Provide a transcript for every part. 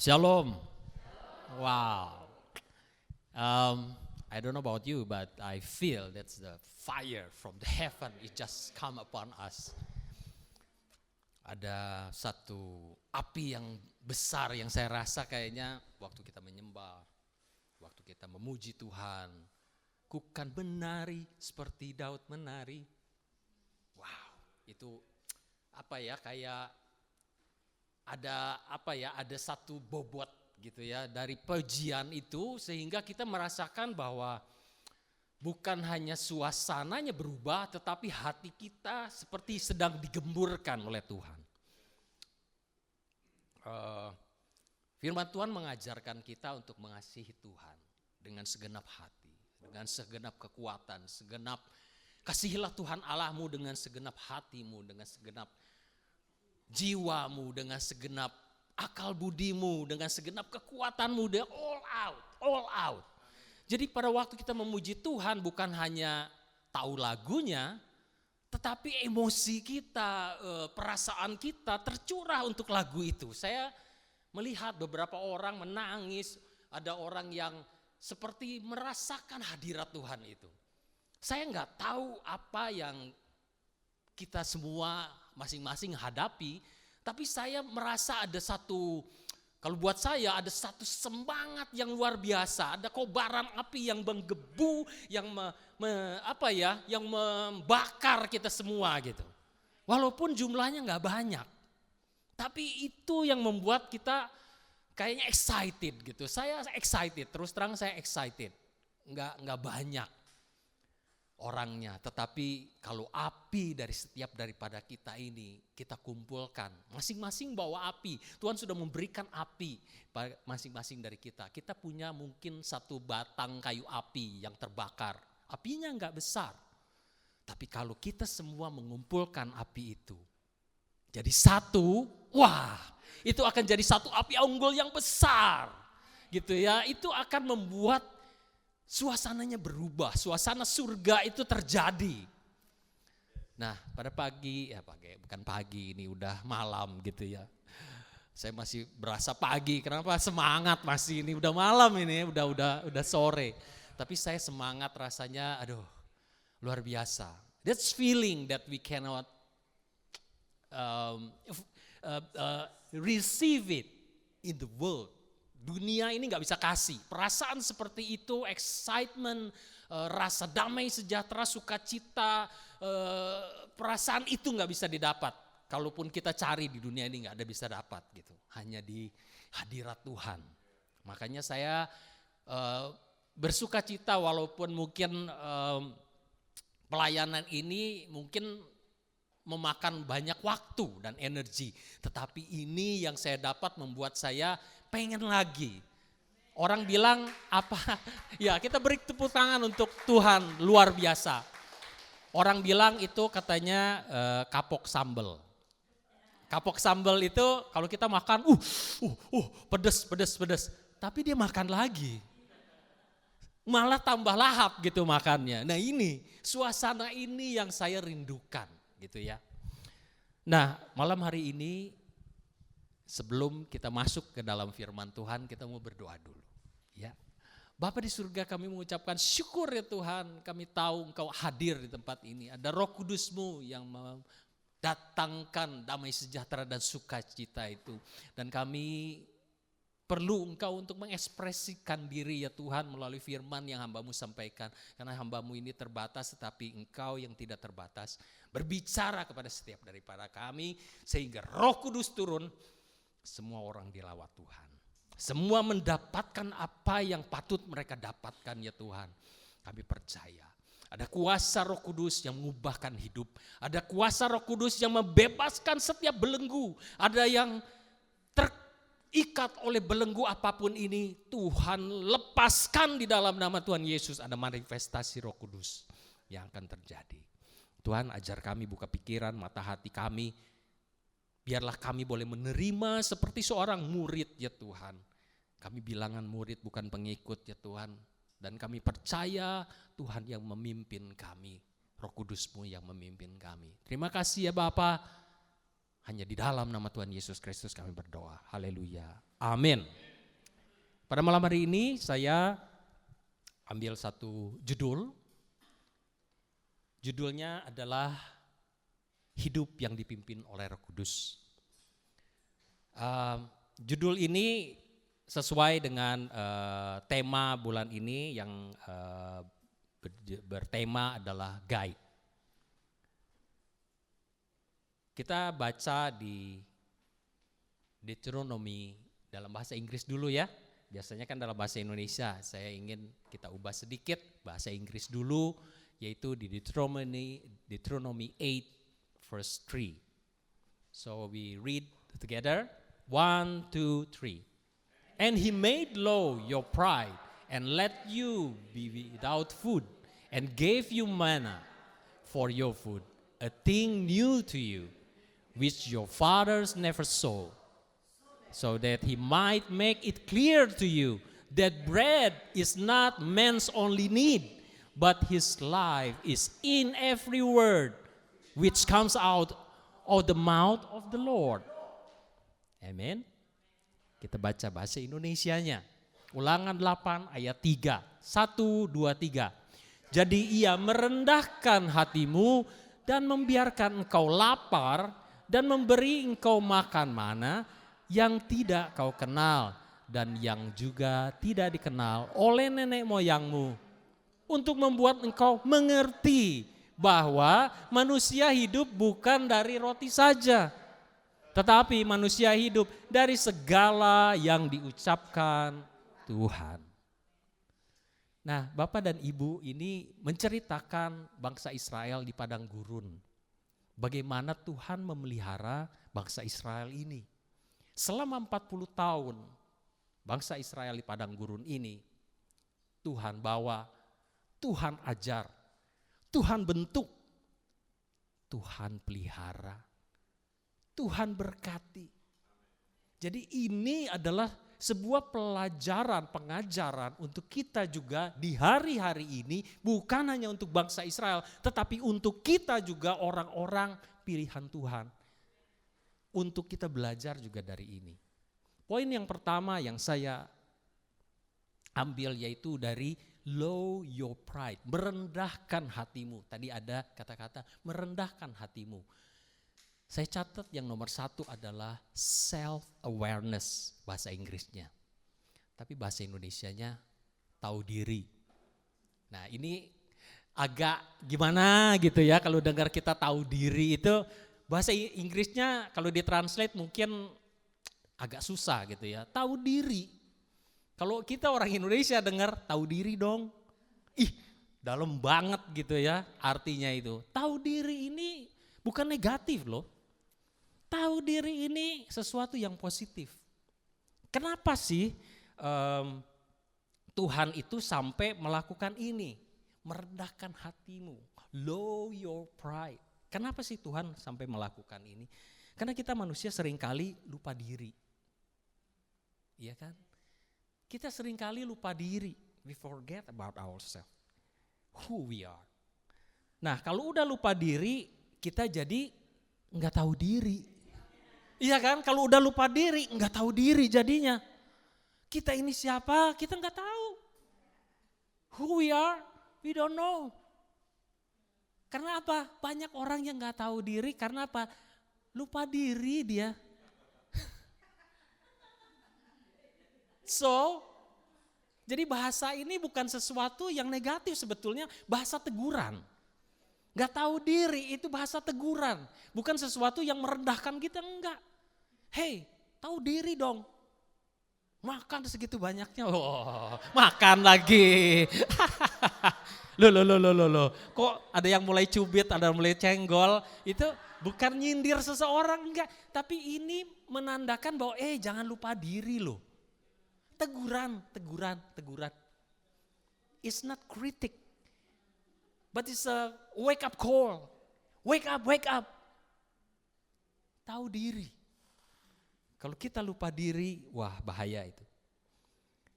Shalom. Wow. I don't know about you, but I feel that's the fire from the heaven. It just come upon us. Ada satu api yang besar yang saya rasa kayaknya waktu kita menyembah, waktu kita memuji Tuhan. Ku kan menari seperti Daud menari. Wow, itu apa ya, kayak ada satu bobot gitu ya dari pujian itu, sehingga kita merasakan bahwa bukan hanya suasananya berubah, tetapi hati kita seperti sedang digemburkan oleh Tuhan. Firman Tuhan mengajarkan kita untuk mengasihi Tuhan dengan segenap hati, dengan segenap kekuatan, kasihilah Tuhan Allahmu dengan segenap hatimu, dengan segenap jiwamu, dengan segenap akal budimu, dengan segenap kekuatanmu, dia all out. Jadi pada waktu kita memuji Tuhan bukan hanya tahu lagunya, tetapi emosi kita, perasaan kita tercurah untuk lagu itu. Saya melihat beberapa orang menangis, ada orang yang seperti merasakan hadirat Tuhan itu. Saya nggak tahu apa yang kita semua masing-masing hadapi, tapi saya merasa ada satu, kalau buat saya ada satu semangat yang luar biasa, ada kobaran api yang menggebu, yang yang membakar kita semua gitu. Walaupun jumlahnya nggak banyak, tapi itu yang membuat kita kayaknya excited gitu. Saya excited, terus terang saya excited, nggak banyak orangnya, tetapi kalau api dari setiap daripada kita ini kita kumpulkan, masing-masing bawa api. Tuhan sudah memberikan api masing-masing dari kita. Kita punya mungkin satu batang kayu api yang terbakar, apinya enggak besar, tapi kalau kita semua mengumpulkan api itu jadi satu, wah, itu akan jadi satu api unggul yang besar gitu ya. Itu akan membuat suasananya berubah, suasana surga itu terjadi. Nah, pada bukan pagi, ini udah malam gitu ya. Saya masih berasa pagi, kenapa semangat masih, ini udah malam ini, udah sore. Tapi saya semangat rasanya, luar biasa. That's feeling that we cannot receive it in the world. Dunia ini gak bisa kasih. Perasaan seperti itu, excitement, rasa damai sejahtera, sukacita, perasaan itu gak bisa didapat. Kalaupun kita cari di dunia ini gak ada bisa dapat gitu. Hanya di hadirat Tuhan. Makanya saya bersukacita walaupun mungkin pelayanan ini mungkin memakan banyak waktu dan energi. Tetapi ini yang saya dapat membuat saya pengen lagi. Orang bilang apa? Ya, kita beri tepuk tangan untuk Tuhan, luar biasa. Orang bilang itu katanya kapok sambal. Kapok sambal itu kalau kita makan, pedes. Tapi dia makan lagi. Malah tambah lahap gitu makannya. Nah ini, suasana ini yang saya rindukan gitu ya. Nah malam hari ini, sebelum kita masuk ke dalam firman Tuhan, kita mau berdoa dulu. Ya, Bapa di surga, kami mengucapkan syukur ya Tuhan, kami tahu Engkau hadir di tempat ini. Ada Roh Kudus-Mu yang mendatangkan damai sejahtera dan sukacita itu. Dan kami perlu Engkau untuk mengekspresikan diri ya Tuhan melalui firman yang hamba-Mu sampaikan. Karena hamba-Mu ini terbatas, tetapi Engkau yang tidak terbatas berbicara kepada setiap daripada kami, sehingga Roh Kudus turun. Semua orang dilawat Tuhan. Semua mendapatkan apa yang patut mereka dapatkan ya Tuhan. Kami percaya. Ada kuasa Roh Kudus yang mengubahkan hidup. Ada kuasa Roh Kudus yang membebaskan setiap belenggu. Ada yang terikat oleh belenggu apapun ini. Tuhan lepaskan di dalam nama Tuhan Yesus. Ada manifestasi Roh Kudus yang akan terjadi. Tuhan ajar kami buka pikiran, mata hati kami. Biarlah kami boleh menerima seperti seorang murid ya Tuhan. Kami bilangan murid bukan pengikut ya Tuhan. Dan kami percaya Tuhan yang memimpin kami. Roh Kudus-Mu yang memimpin kami. Terima kasih ya Bapa. Hanya di dalam nama Tuhan Yesus Kristus kami berdoa. Haleluya. Amin. Pada malam hari ini saya ambil satu judul. Judulnya adalah Hidup yang dipimpin oleh Roh Kudus. Judul ini sesuai dengan tema bulan ini yang bertema adalah guide. Kita baca di Deuteronomy dalam bahasa Inggris dulu ya. Biasanya kan dalam bahasa Indonesia, saya ingin kita ubah sedikit bahasa Inggris dulu, yaitu di Deuteronomy 8 verse 3. So we read together, 1, 2, 3. And he made low your pride and let you be without food and gave you manna for your food, a thing new to you, which your fathers never saw, so that he might make it clear to you that bread is not man's only need, but his life is in every word which comes out of the mouth of the Lord. Amen. Kita baca bahasa Indonesianya. Ulangan 8 ayat 3. 1, 2, 3. Jadi ia merendahkan hatimu dan membiarkan engkau lapar dan memberi engkau makan mana yang tidak kau kenal dan yang juga tidak dikenal oleh nenek moyangmu, untuk membuat engkau mengerti bahwa manusia hidup bukan dari roti saja, tetapi manusia hidup dari segala yang diucapkan Tuhan. Nah, Bapak dan Ibu ini menceritakan bangsa Israel di padang gurun. Bagaimana Tuhan memelihara bangsa Israel ini. Selama 40 tahun bangsa Israel di padang gurun ini, Tuhan bawa, Tuhan ajar, Tuhan bentuk, Tuhan pelihara, Tuhan berkati. Jadi ini adalah sebuah pelajaran, pengajaran untuk kita juga di hari-hari ini, bukan hanya untuk bangsa Israel, tetapi untuk kita juga orang-orang pilihan Tuhan. Untuk kita belajar juga dari ini. Poin yang pertama yang saya ambil yaitu dari low your pride, merendahkan hatimu. Tadi ada kata-kata merendahkan hatimu. Saya catat yang nomor 1 adalah self-awareness, bahasa Inggrisnya. Tapi bahasa Indonesianya tahu diri. Nah ini agak gimana gitu ya kalau dengar kita tahu diri itu, bahasa Inggrisnya kalau ditranslate mungkin agak susah gitu ya. Tahu diri. Kalau kita orang Indonesia dengar tahu diri dong. Ih dalam banget gitu ya artinya itu. Tahu diri ini bukan negatif loh. Tahu diri ini sesuatu yang positif. Kenapa sih Tuhan itu sampai melakukan ini? Merendahkan hatimu, low your pride. Kenapa sih Tuhan sampai melakukan ini? Karena kita manusia seringkali lupa diri. Iya kan? Kita seringkali lupa diri. We forget about ourselves. Who we are. Nah kalau udah lupa diri, kita jadi nggak tahu diri. Iya kan, kalau udah lupa diri, nggak tahu diri jadinya. Kita ini siapa, kita nggak tahu. Who we are, we don't know. Karena apa? Banyak orang yang nggak tahu diri, karena apa? Lupa diri dia. So, jadi bahasa ini bukan sesuatu yang negatif sebetulnya, bahasa teguran. Gak tahu diri itu bahasa teguran, bukan sesuatu yang merendahkan kita, enggak. Hei, tahu diri dong. Makan segitu banyaknya, oh, makan lagi. Loh. Kok ada yang mulai cubit, ada yang mulai cenggol, itu bukan nyindir seseorang, enggak. Tapi ini menandakan bahwa jangan lupa diri loh. Teguran. It's not critic. But it's a wake up call. Wake up. Tahu diri. Kalau kita lupa diri, wah bahaya itu.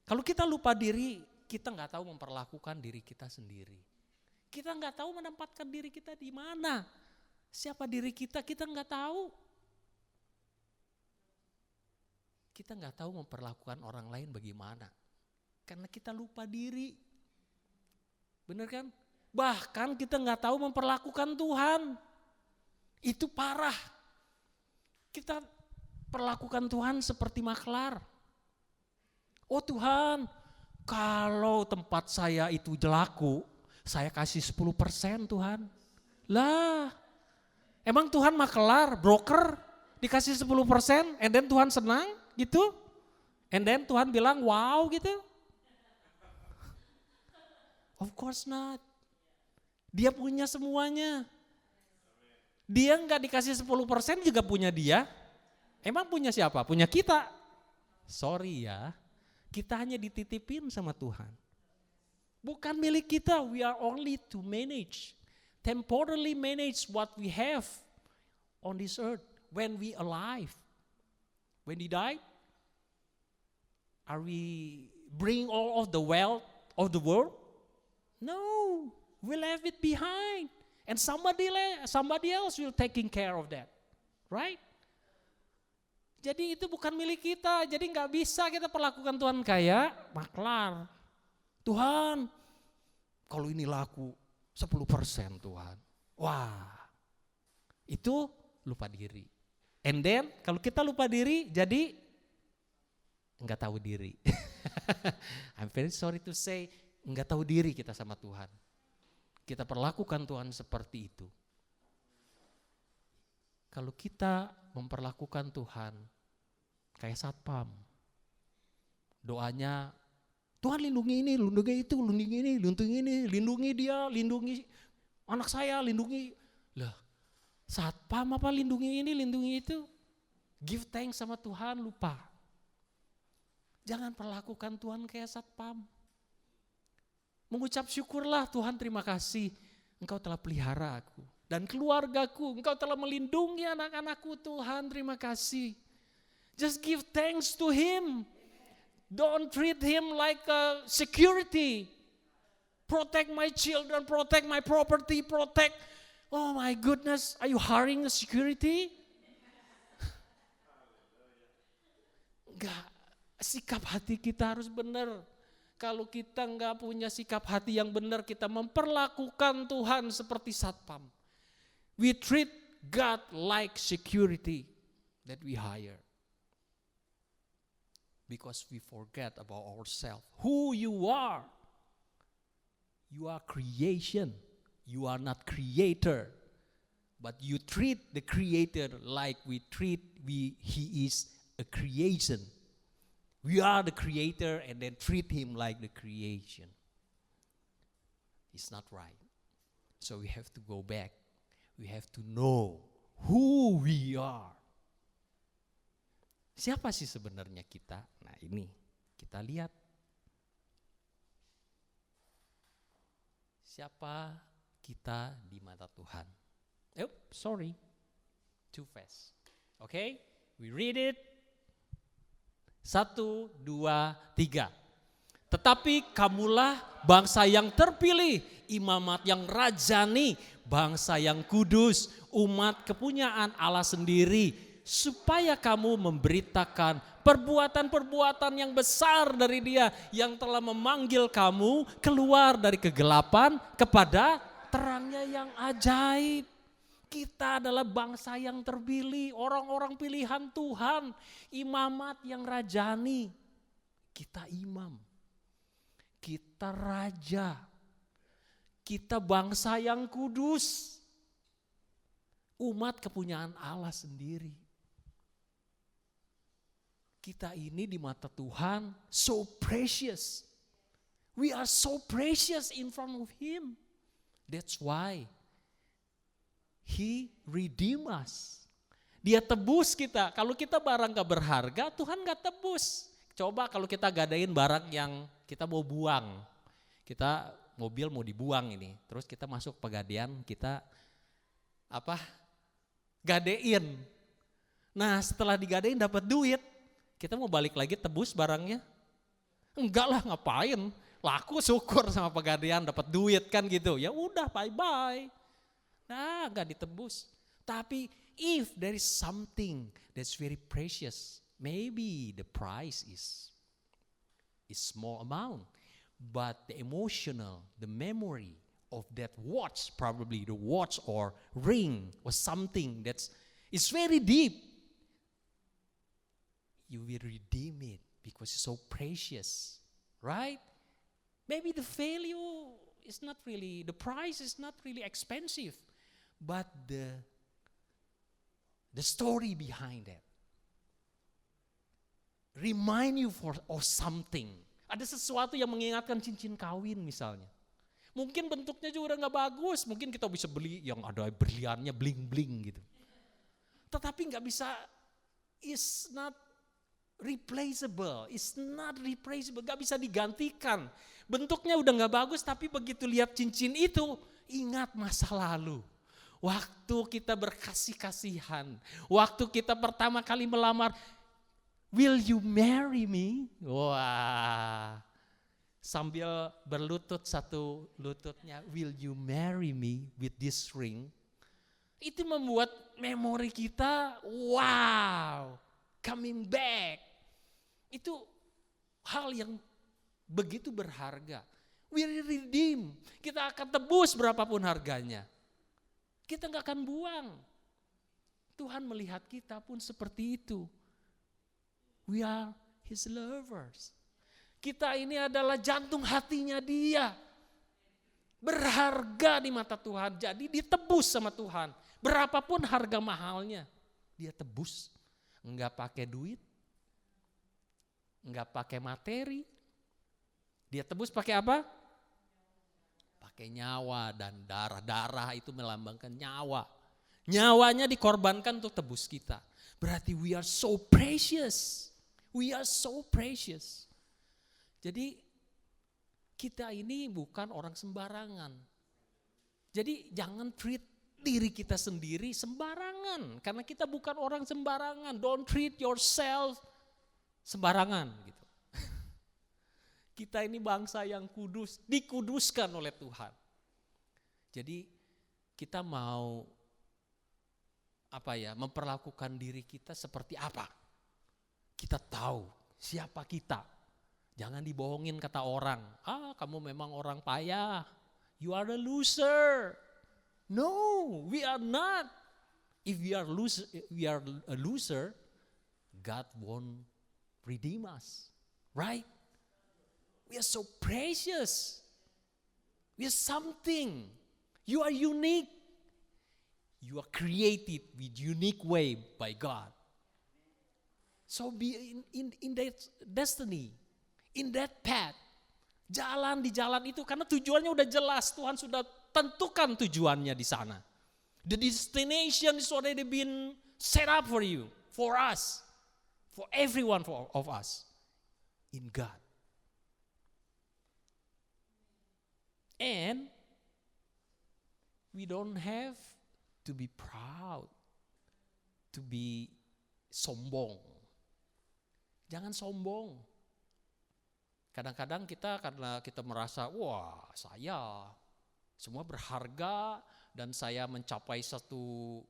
Kalau kita lupa diri, kita nggak tahu memperlakukan diri kita sendiri. Kita nggak tahu menempatkan diri kita di mana. Siapa diri kita nggak tahu. kita nggak tahu memperlakukan orang lain bagaimana. Karena kita lupa diri. Bener kan? Bahkan kita nggak tahu memperlakukan Tuhan. Itu parah. Kita perlakukan Tuhan seperti maklar. Oh Tuhan, kalau tempat saya itu laku, saya kasih 10% Tuhan. Lah, emang Tuhan maklar, broker, dikasih 10%, and then Tuhan senang gitu? And then Tuhan bilang wow gitu? Of course not. Dia punya semuanya. Dia nggak dikasih 10% juga punya dia. Emang punya siapa? Punya kita. Sorry ya, kita hanya dititipin sama Tuhan. Bukan milik kita, we are only to manage. Temporarily manage what we have on this earth when we alive. When we die, are we bring all of the wealth of the world? No, we'll leave it behind. And somebody else will taking care of that. Right? Jadi itu bukan milik kita. Jadi gak bisa kita perlakukan Tuhan kayak maklar. Tuhan, kalau ini laku 10% Tuhan. Wah, itu lupa diri. And then kalau kita lupa diri jadi gak tahu diri. I'm very sorry to say, gak tahu diri kita sama Tuhan. Kita perlakukan Tuhan seperti itu. Kalau kita memperlakukan Tuhan kayak satpam, doanya Tuhan lindungi ini, lindungi itu, lindungi ini, lindungi dia, lindungi anak saya, lindungi. Lah, satpam apa lindungi ini, lindungi itu? Give thanks sama Tuhan, lupa. Jangan perlakukan Tuhan kayak satpam. Mengucap syukurlah Tuhan, terima kasih Engkau telah pelihara aku dan keluargaku, Engkau telah melindungi anak-anakku Tuhan, terima kasih. Just give thanks to Him. Don't treat Him like a security. Protect my children, protect my property, protect. Oh my goodness, are you hiring a security? Enggak, sikap hati kita harus benar. Kalau kita enggak punya sikap hati yang benar, kita memperlakukan Tuhan seperti satpam. We treat God like security that we hire. Because we forget about ourselves. Who you are. You are creation. You are not creator. But you treat the creator like he is a creation. We are the creator and then treat him like the creation. It's not right. So we have to go back. We have to know who we are. Siapa sih sebenarnya kita? Nah ini kita lihat. Siapa kita di mata Tuhan? Sorry. Too fast. Okay? We read it. 1, 2, 3. Tetapi kamulah bangsa yang terpilih, imamat yang rajani, bangsa yang kudus, umat kepunyaan Allah sendiri, supaya kamu memberitakan perbuatan-perbuatan yang besar dari Dia yang telah memanggil kamu keluar dari kegelapan kepada terangnya yang ajaib. Kita adalah bangsa yang terpilih, orang-orang pilihan Tuhan, imamat yang rajani. Kita imam, kita raja, kita bangsa yang kudus, umat kepunyaan Allah sendiri. Kita ini di mata Tuhan so precious. We are so precious in front of Him. That's why He redeem us. Dia tebus kita. Kalau kita barang gak berharga, Tuhan gak tebus. Coba kalau kita gadain barang yang kita mau buang. Kita mobil mau dibuang ini. Terus kita masuk pegadaian, kita gadein. Nah setelah digadein dapat duit, kita mau balik lagi tebus barangnya? Enggak lah, ngapain? Laku syukur sama pegadaian dapat duit kan gitu. Ya udah bye-bye. Nah, gak ditebus. Tapi if there is something that's very precious maybe the price is small amount, but the emotional, the memory of that watch, probably the watch or ring or something it's very deep. You will redeem it because it's so precious, right? Maybe the value is not really, the price is not really expensive, but the story behind that remind you of something. Ada sesuatu yang mengingatkan cincin kawin misalnya. Mungkin bentuknya juga udah gak bagus, mungkin kita bisa beli yang ada berliannya bling-bling gitu. Tetapi gak bisa, is not replaceable, gak bisa digantikan. Bentuknya udah gak bagus, tapi begitu lihat cincin itu, ingat masa lalu. Waktu kita berkasih-kasihan, waktu kita pertama kali melamar, will you marry me? Wah, sambil berlutut satu lututnya, will you marry me with this ring? Itu membuat memori kita, wow, coming back. Itu hal yang begitu berharga. We redeem, kita akan tebus berapapun harganya. Kita gak akan buang. Tuhan melihat kita pun seperti itu. We are His lovers. Kita ini adalah jantung hatinya Dia. Berharga di mata Tuhan, jadi ditebus sama Tuhan. Berapapun harga mahalnya, Dia tebus. Enggak pakai duit, enggak pakai materi. Dia tebus pakai apa? Pakai nyawa dan darah. Darah itu melambangkan nyawa. Nyawanya dikorbankan untuk tebus kita. Berarti we are so precious. We are so precious. Jadi kita ini bukan orang sembarangan. Jadi jangan treat diri kita sendiri sembarangan. Karena kita bukan orang sembarangan. Don't treat yourself sembarangan gitu. Kita ini bangsa yang kudus, dikuduskan oleh Tuhan. Jadi kita mau memperlakukan diri kita seperti apa? Kita tahu siapa kita. Jangan dibohongin kata orang. Kamu memang orang payah. You are a loser. No, we are not. If we are a loser, God won't redeem us. Right? We are so precious. We are something. You are unique. You are created with unique way by God. So be in that destiny, in that path. Jalan di jalan itu karena tujuannya udah jelas. Tuhan sudah tentukan tujuannya di sana. The destination is already been set up for you, for us, for everyone of us in God. And we don't have to be proud, to be sombong. Jangan sombong. Kadang-kadang karena kita merasa, wah saya semua berharga dan saya mencapai satu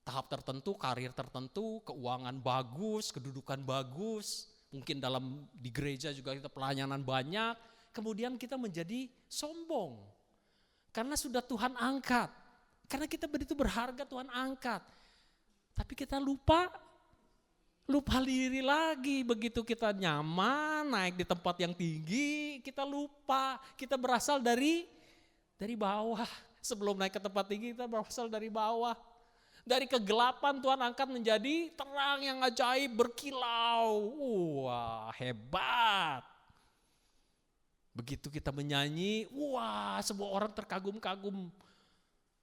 tahap tertentu, karir tertentu, keuangan bagus, kedudukan bagus. Mungkin di gereja juga kita pelayanan banyak. Kemudian kita menjadi sombong. Karena sudah Tuhan angkat. Karena kita begitu berharga Tuhan angkat. Tapi kita lupa diri lagi. Begitu kita nyaman, naik di tempat yang tinggi, kita lupa. Kita berasal dari bawah. Sebelum naik ke tempat tinggi kita berasal dari bawah. Dari kegelapan Tuhan angkat menjadi terang yang ajaib, berkilau. Wah, hebat. Begitu kita menyanyi, wah semua orang terkagum-kagum.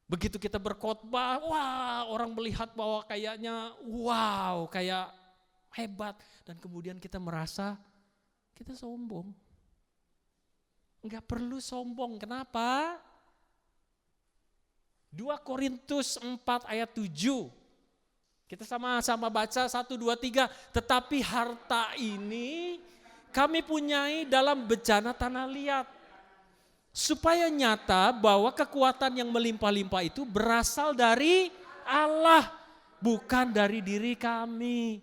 Begitu kita berkhotbah, wah orang melihat bahwa kayaknya wow, kayak hebat. Dan kemudian kita merasa kita sombong. Enggak perlu sombong, kenapa? 2 Korintus 4 ayat 7. Kita sama-sama baca 1, 2, 3. Tetapi harta ini kami punyai dalam bejana tanah liat. Supaya nyata bahwa kekuatan yang melimpah-limpah itu berasal dari Allah. Bukan dari diri kami.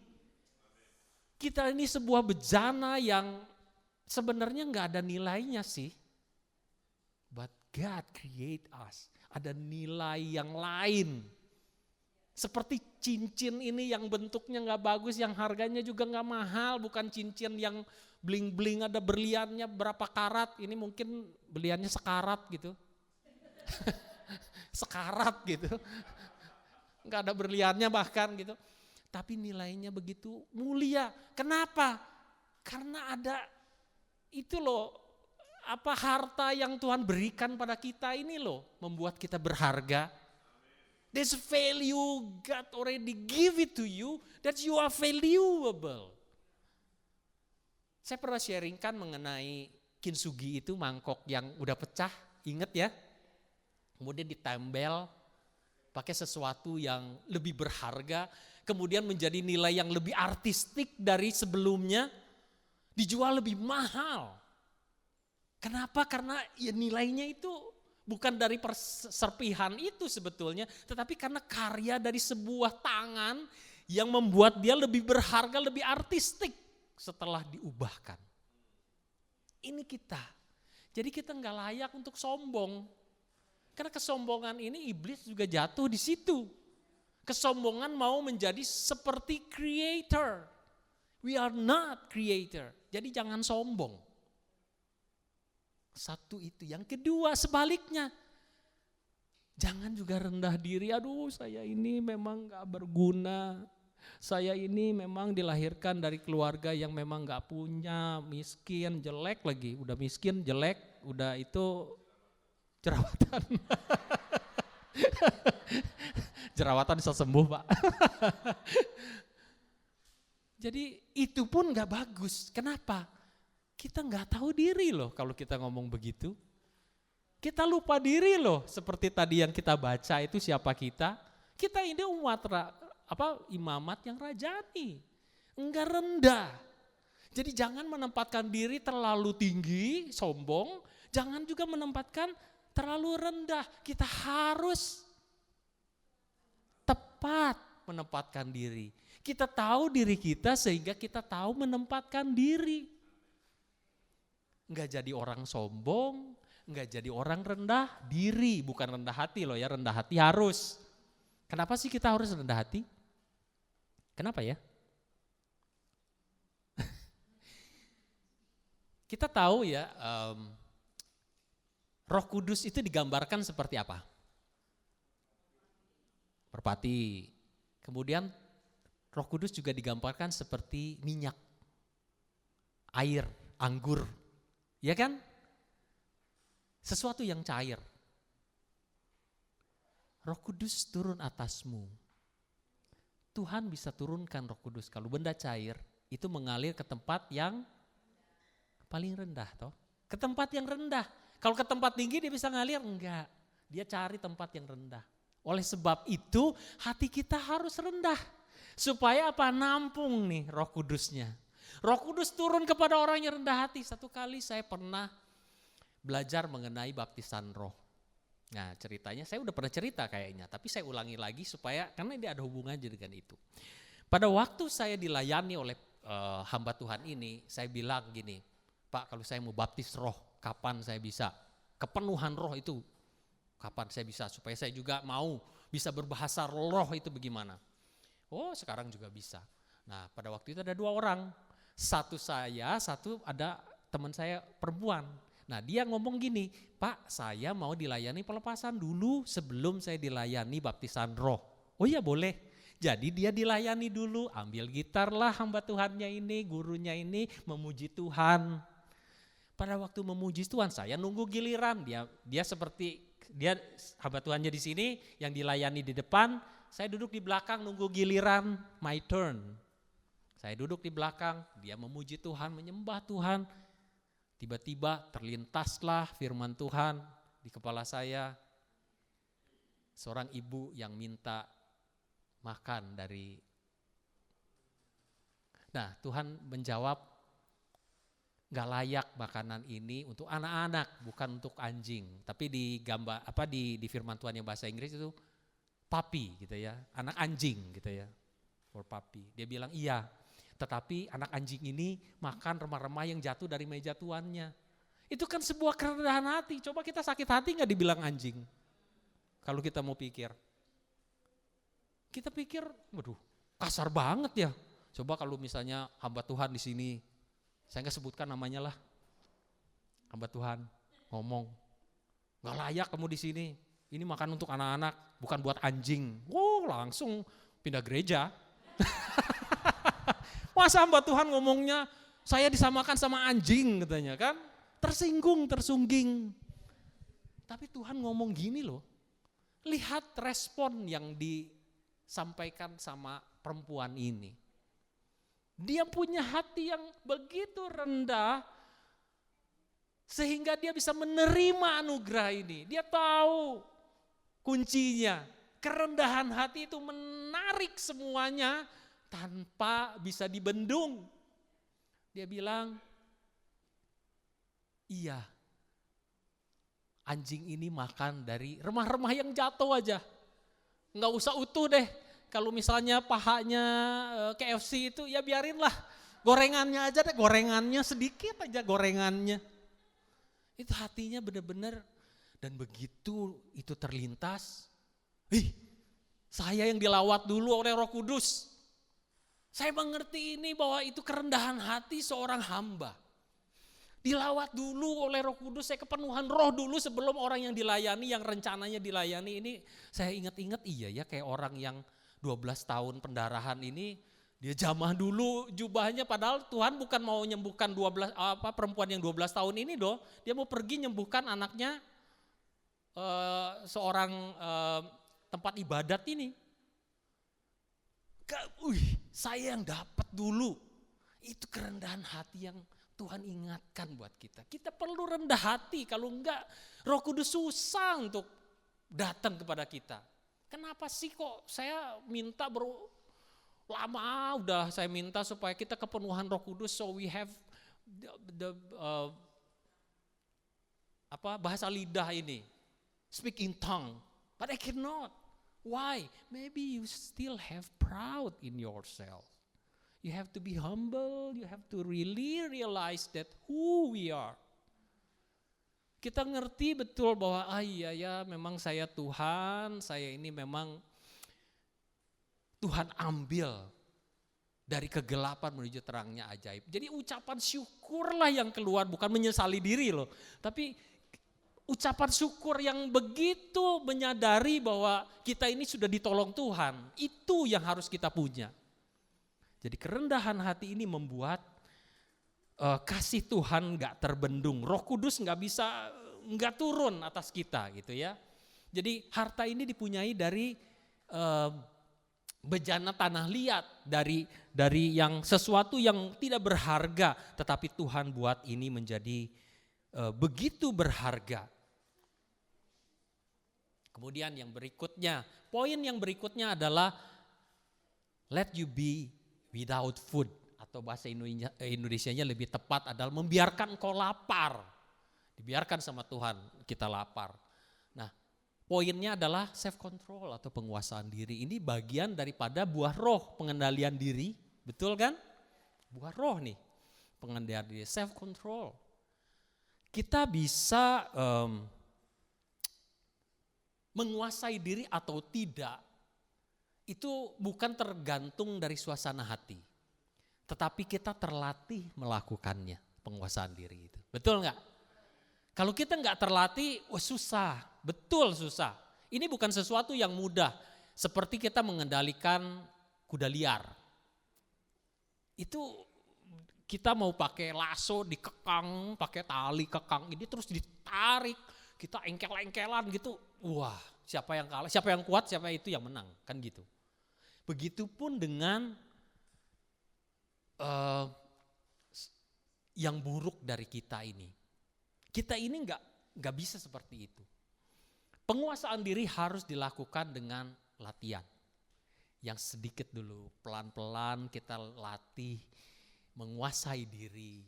Kita ini sebuah bejana yang sebenarnya nggak ada nilainya sih. But God create us. Ada nilai yang lain. Seperti cincin ini yang bentuknya nggak bagus, yang harganya juga nggak mahal. Bukan cincin yang bling-bling ada berliannya berapa karat. Ini mungkin berliannya sekarat gitu. Sekarat gitu. Nggak ada berliannya bahkan gitu. Tapi nilainya begitu mulia. Kenapa? Karena ada itu loh, harta yang Tuhan berikan pada kita ini loh, membuat kita berharga. There's value God already give it to you, that you are valuable. Saya pernah sharingkan mengenai kintsugi itu, mangkok yang udah pecah, inget ya? Kemudian ditempel pakai sesuatu yang lebih berharga, kemudian menjadi nilai yang lebih artistik dari sebelumnya, dijual lebih mahal. Kenapa? Karena ya nilainya itu bukan dari serpihan itu sebetulnya, tetapi karena karya dari sebuah tangan yang membuat dia lebih berharga, lebih artistik setelah diubahkan. Ini kita. Jadi kita nggak layak untuk sombong. Karena kesombongan ini iblis juga jatuh di situ. Kesombongan mau menjadi seperti creator. We are not creator. Jadi jangan sombong. Satu itu. Yang kedua sebaliknya. Jangan juga rendah diri. Aduh, saya ini memang gak berguna. Saya ini memang dilahirkan dari keluarga yang memang gak punya. Miskin, jelek lagi. Udah miskin, jelek. Udah itu jerawatan. Jerawatan bisa sembuh, Pak. Jadi itu pun gak bagus. Kenapa? Kita gak tahu diri loh kalau kita ngomong begitu. Kita lupa diri loh, seperti tadi yang kita baca itu siapa kita. Kita ini umat imamat yang rajani. Enggak rendah. Jadi jangan menempatkan diri terlalu tinggi, sombong. Jangan juga menempatkan terlalu rendah. Kita harus tepat menempatkan diri. Kita tahu diri kita sehingga kita tahu menempatkan diri. Enggak jadi orang sombong, enggak jadi orang rendah diri, bukan rendah hati loh ya, rendah hati harus. Kenapa sih kita harus rendah hati? Kenapa ya? Kita tahu ya, Roh Kudus itu digambarkan seperti apa? Merpati. Kemudian Roh Kudus juga digambarkan seperti minyak, air, anggur. Ya kan? Sesuatu yang cair. Roh Kudus turun atasmu. Tuhan bisa turunkan Roh Kudus. Kalau benda cair itu mengalir ke tempat yang paling rendah toh. Ke tempat yang rendah. Kalau ke tempat tinggi dia bisa ngalir? Enggak. Dia cari tempat yang rendah. Oleh sebab itu hati kita harus rendah. Supaya apa? Nampung nih Roh Kudusnya. Roh Kudus turun kepada orang yang rendah hati. Satu kali saya pernah belajar mengenai baptisan roh. Nah ceritanya saya udah pernah cerita kayaknya. Tapi saya ulangi lagi supaya, karena ini ada hubungannya dengan itu. Pada waktu saya dilayani oleh hamba Tuhan ini, saya bilang gini, Pak kalau saya mau baptis roh, kapan saya bisa? Kepenuhan roh itu, kapan saya bisa? Supaya saya juga mau bisa berbahasa roh itu bagaimana? Oh sekarang juga bisa. Nah pada waktu itu ada 2 orang. Satu saya, satu ada teman saya perempuan. Nah dia ngomong gini, Pak saya mau dilayani pelepasan dulu sebelum saya dilayani baptisan roh. Oh iya boleh. Jadi dia dilayani dulu, ambil gitar lah hamba Tuhannya ini, gurunya ini memuji Tuhan. Pada waktu memuji Tuhan saya nunggu giliran, dia seperti dia hamba Tuhannya di sini yang dilayani di depan, saya duduk di belakang nunggu giliran, my turn. Saya duduk di belakang, dia memuji Tuhan, menyembah Tuhan. Tiba-tiba terlintaslah firman Tuhan di kepala saya. Seorang ibu yang minta makan dari. Nah Tuhan menjawab, gak layak makanan ini untuk anak-anak, bukan untuk anjing. Tapi di gambar di firman Tuhan yang bahasa Inggris itu puppy gitu ya, anak anjing gitu ya. For puppy. Dia bilang iya. Tetapi anak anjing ini makan remah-remah yang jatuh dari meja tuannya. Itu kan sebuah kerendahan hati. Coba kita sakit hati gak dibilang anjing? Kalau kita mau pikir. Kita pikir, waduh kasar banget ya. Coba kalau misalnya hamba Tuhan di sini, saya gak sebutkan namanya lah. Hamba Tuhan ngomong, gak layak kamu di sini. Ini makan untuk anak-anak, bukan buat anjing. Langsung pindah gereja. Masa hamba Tuhan ngomongnya, saya disamakan sama anjing katanya kan. Tersinggung, tersungging. Tapi Tuhan ngomong gini loh. Lihat respon yang disampaikan sama perempuan ini. Dia punya hati yang begitu rendah, sehingga dia bisa menerima anugerah ini. Dia tahu kuncinya. Kerendahan hati itu menarik semuanya tanpa bisa dibendung. Dia bilang, iya, anjing ini makan dari remah-remah yang jatuh aja. Nggak usah utuh deh. Kalau misalnya pahanya KFC itu ya biarinlah. Gorengannya aja deh, gorengannya sedikit aja gorengannya. Itu hatinya benar-benar, dan begitu itu terlintas, saya yang dilawat dulu oleh Roh Kudus. Saya mengerti ini bahwa itu kerendahan hati seorang hamba. Dilawat dulu oleh Roh Kudus, saya kepenuhan roh dulu sebelum orang yang dilayani, yang rencananya dilayani ini. Saya ingat-ingat iya ya kayak orang yang 12 tahun pendarahan ini, dia jamah dulu jubahnya, padahal Tuhan bukan mau menyembuhkan perempuan yang 12 tahun ini doh. Dia mau pergi menyembuhkan anaknya seorang tempat ibadat ini. Saya yang dapat dulu. Itu kerendahan hati yang Tuhan ingatkan buat kita. Kita perlu rendah hati, kalau enggak Roh Kudus susah untuk datang kepada kita. Kenapa sih kok saya minta lama udah saya minta supaya kita kepenuhan Roh Kudus, so we have bahasa lidah ini, speak in tongue, but I cannot. Why? Maybe you still have proud in yourself. You have to be humble, you have to really realize that who we are. Kita ngerti betul bahwa iya ya memang saya Tuhan, saya ini memang Tuhan ambil dari kegelapan menuju terangnya ajaib. Jadi ucapan syukurlah yang keluar, bukan menyesali diri loh. Tapi ucapan syukur yang begitu menyadari bahwa kita ini sudah ditolong Tuhan. Itu yang harus kita punya. Jadi kerendahan hati ini membuat kasih Tuhan gak terbendung. Roh Kudus gak turun atas kita gitu ya. Jadi harta ini dipunyai dari bejana tanah liat, dari yang sesuatu yang tidak berharga, tetapi Tuhan buat ini menjadi begitu berharga. Kemudian yang berikutnya, poin yang berikutnya adalah let you be without food, atau bahasa Indonesianya lebih tepat adalah membiarkan engkau lapar. Dibiarkan sama Tuhan kita lapar. Nah, poinnya adalah self control atau penguasaan diri. Ini bagian daripada buah roh, pengendalian diri, betul kan? Buah roh nih, pengendalian diri, self control. Kita bisa menguasai diri atau tidak, itu bukan tergantung dari suasana hati. Tetapi kita terlatih melakukannya, penguasaan diri itu. Betul enggak? Kalau kita enggak terlatih, susah, betul susah. Ini bukan sesuatu yang mudah, seperti kita mengendalikan kuda liar. Itu kita mau pakai lasso dikekang, pakai tali kekang ini terus ditarik, kita engkel-engkelan gitu. Wah, siapa yang kalah, siapa yang kuat, siapa itu yang menang, kan gitu. Begitupun dengan yang buruk dari kita ini. Kita ini nggak bisa seperti itu. Penguasaan diri harus dilakukan dengan latihan. Yang sedikit dulu, pelan-pelan kita latih menguasai diri,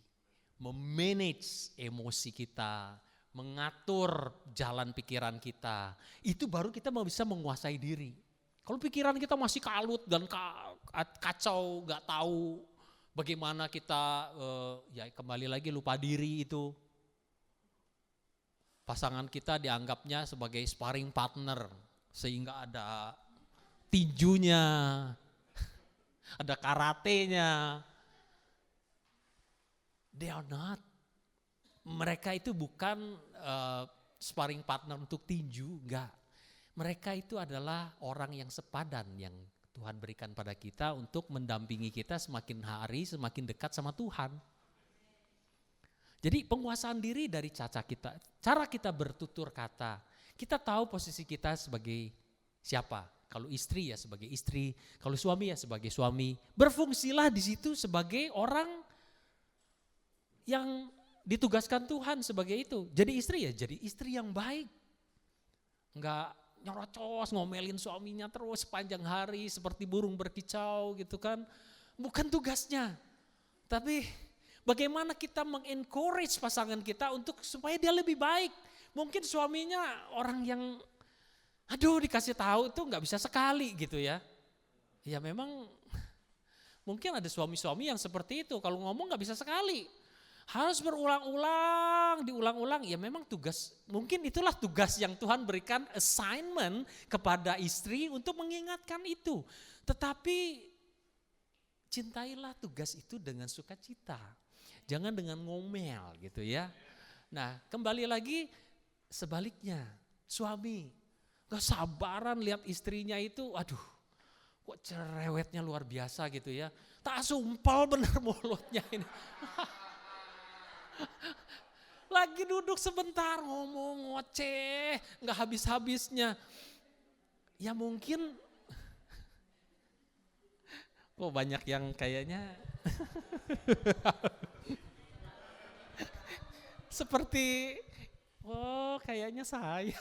memanage emosi kita, mengatur jalan pikiran kita. Itu baru kita bisa menguasai diri. Kalau pikiran kita masih kalut dan kacau, nggak tahu Bagaimana kita ya kembali lagi lupa diri itu. Pasangan kita dianggapnya sebagai sparring partner sehingga ada tinjunya, ada karatenya. They are not. Mereka itu bukan sparring partner untuk tinju, enggak. Mereka itu adalah orang yang sepadan yang Tuhan berikan pada kita untuk mendampingi kita semakin hari semakin dekat sama Tuhan. Jadi penguasaan diri dari cara kita bertutur kata. Kita tahu posisi kita sebagai siapa. Kalau istri ya sebagai istri, kalau suami ya sebagai suami. Berfungsilah di situ sebagai orang yang ditugaskan Tuhan sebagai itu. Jadi istri ya jadi istri yang baik. Enggak nyerocos ngomelin suaminya terus sepanjang hari seperti burung berkicau gitu kan. Bukan tugasnya. Tapi bagaimana kita mengencourage pasangan kita untuk supaya dia lebih baik. Mungkin suaminya orang yang dikasih tahu itu nggak bisa sekali gitu ya. Ya memang mungkin ada suami-suami yang seperti itu. Kalau ngomong nggak bisa sekali. Harus berulang-ulang, diulang-ulang. Ya memang tugas, mungkin itulah tugas yang Tuhan berikan assignment kepada istri untuk mengingatkan itu. Tetapi cintailah tugas itu dengan sukacita. Jangan dengan ngomel gitu ya. Nah kembali lagi sebaliknya, suami gak sabaran lihat istrinya itu, aduh kok cerewetnya luar biasa gitu ya. Tak sumpal bener mulutnya ini. Lagi duduk sebentar ngomong ngoceh, gak habis-habisnya. Ya mungkin, kok banyak yang kayaknya seperti, kayaknya saya.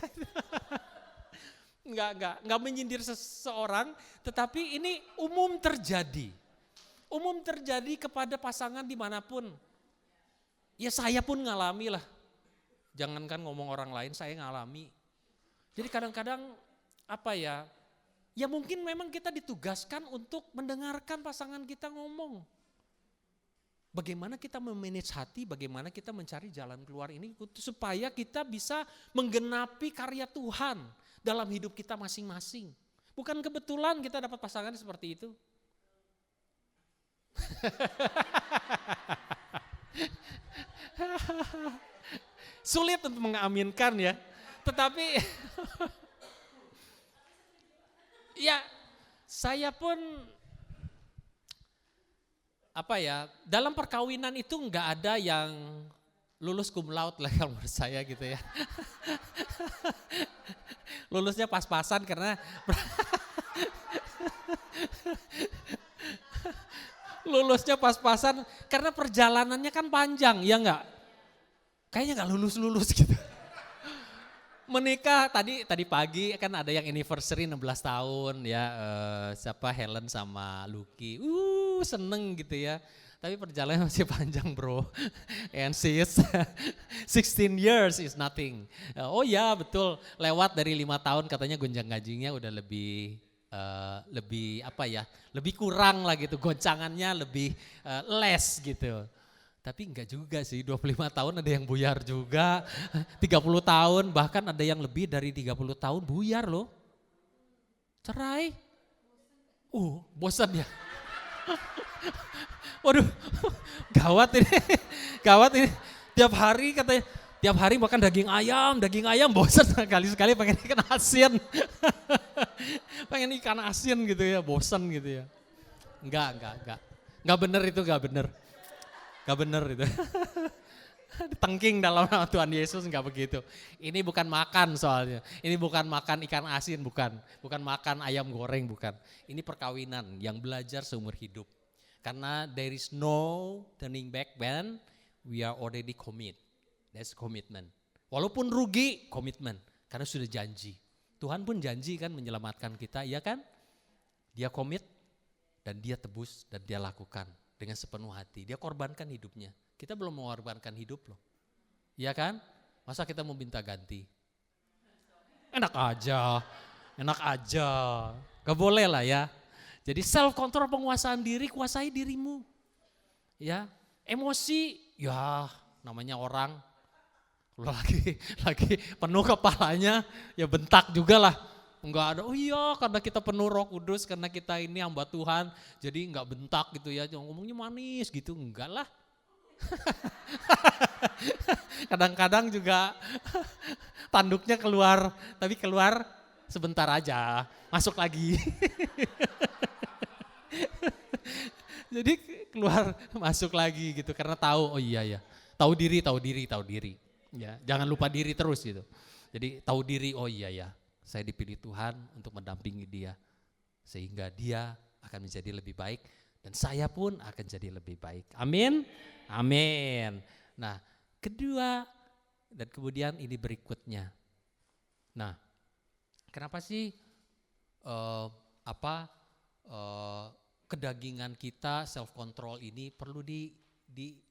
Enggak menyindir seseorang, tetapi ini umum terjadi. Umum terjadi kepada pasangan dimanapun. Ya saya pun ngalami lah. Jangankan ngomong orang lain, saya ngalami. Jadi kadang-kadang ya mungkin memang kita ditugaskan untuk mendengarkan pasangan kita ngomong. Bagaimana kita memanage hati, bagaimana kita mencari jalan keluar ini supaya kita bisa menggenapi karya Tuhan dalam hidup kita masing-masing. Bukan kebetulan kita dapat pasangan seperti itu. Sulit untuk mengaminkan ya, tetapi ya saya pun dalam perkawinan itu enggak ada yang lulus cum laude lah kalau menurut saya gitu ya. Lulusnya pas-pasan karena lulusnya pas-pasan karena perjalanannya kan panjang, ya enggak? Kayaknya enggak lulus-lulus gitu. Menikah tadi pagi kan ada yang anniversary 16 tahun ya, Helen sama Lucky. Seneng gitu ya. Tapi perjalanan masih panjang bro. And sis, 16 years is nothing. Oh ya betul, lewat dari 5 tahun katanya gonjang gajingnya udah lebih lebih kurang lah gitu, goncangannya lebih less gitu. Tapi enggak juga sih, 25 tahun ada yang buyar juga, 30 tahun bahkan ada yang lebih dari 30 tahun buyar loh. Cerai. Bosan ya. Waduh, gawat ini. Tiap hari makan daging ayam bosan sekali pengen ikan asin. Pengen ikan asin gitu ya, bosan gitu ya. Enggak bener itu, enggak bener. Gak bener itu. Tengking dalam nama Tuhan Yesus enggak begitu. Ini bukan makan soalnya. Ini bukan makan ikan asin, bukan. Bukan makan ayam goreng, bukan. Ini perkawinan yang belajar seumur hidup. Karena there is no turning back when we are already commit. That's commitment. Walaupun rugi, komitmen. Karena sudah janji. Tuhan pun janji kan menyelamatkan kita, iya kan? Dia komit dan dia tebus dan dia lakukan. Dengan sepenuh hati, dia korbankan hidupnya. Kita belum mengorbankan hidup loh. Iya kan? Masa kita mau minta ganti? Enak aja. Gak boleh lah ya. Jadi self control, penguasaan diri, kuasai dirimu. Ya, emosi, ya namanya orang kalau lagi penuh kepalanya ya bentak juga lah. Enggak ada, oh iya karena kita penuh Roh Kudus, karena kita ini hamba Tuhan, jadi enggak bentak gitu ya, ngomongnya manis gitu, enggak lah. Kadang-kadang juga tanduknya keluar, tapi keluar sebentar aja, masuk lagi. Jadi keluar masuk lagi gitu karena tahu, oh iya ya, tahu diri. Ya, jangan lupa diri terus gitu. Jadi tahu diri, oh iya ya, saya dipilih Tuhan untuk mendampingi dia. Sehingga dia akan menjadi lebih baik dan saya pun akan jadi lebih baik. Amin. Amin. Nah, kedua dan kemudian ini berikutnya. Nah, kenapa sih kedagingan kita, self control ini perlu dilatih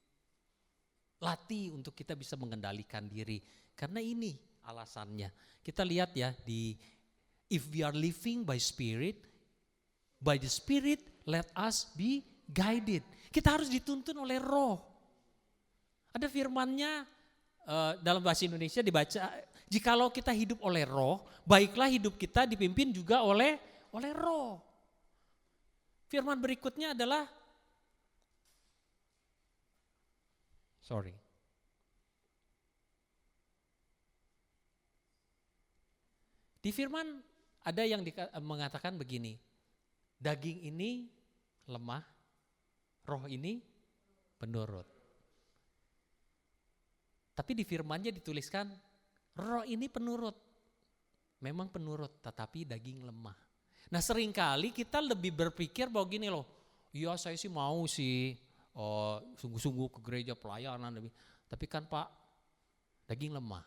untuk kita bisa mengendalikan diri. Karena ini alasannya. Kita lihat ya di if we are living by the spirit let us be guided. Kita harus dituntun oleh Roh. Ada firmannya dalam bahasa Indonesia dibaca, jikalau kita hidup oleh Roh, baiklah hidup kita dipimpin juga oleh Roh. Firman berikutnya adalah, di firman ada yang mengatakan begini, daging ini lemah, roh ini penurut. Tapi di firmannya dituliskan, roh ini penurut, memang penurut, tetapi daging lemah. Nah seringkali kita lebih berpikir bahwa gini loh, iya saya sih mau sih sungguh-sungguh ke gereja pelayanan, tapi kan Pak daging lemah.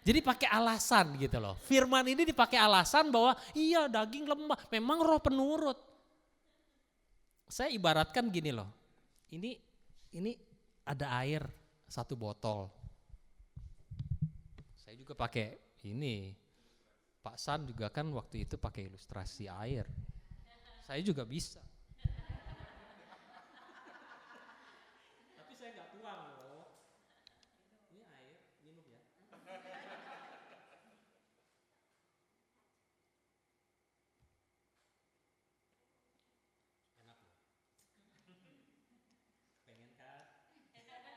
Jadi pakai alasan gitu loh, firman ini dipakai alasan bahwa iya daging lemah, memang roh penurut. Saya ibaratkan gini loh, ini ada air 1 botol. Saya juga pakai ini. Pak San juga kan waktu itu pakai ilustrasi air. Saya juga bisa. Tapi saya nggak tuang loh. Ini air, minum ya. Enak loh. Pengen kan?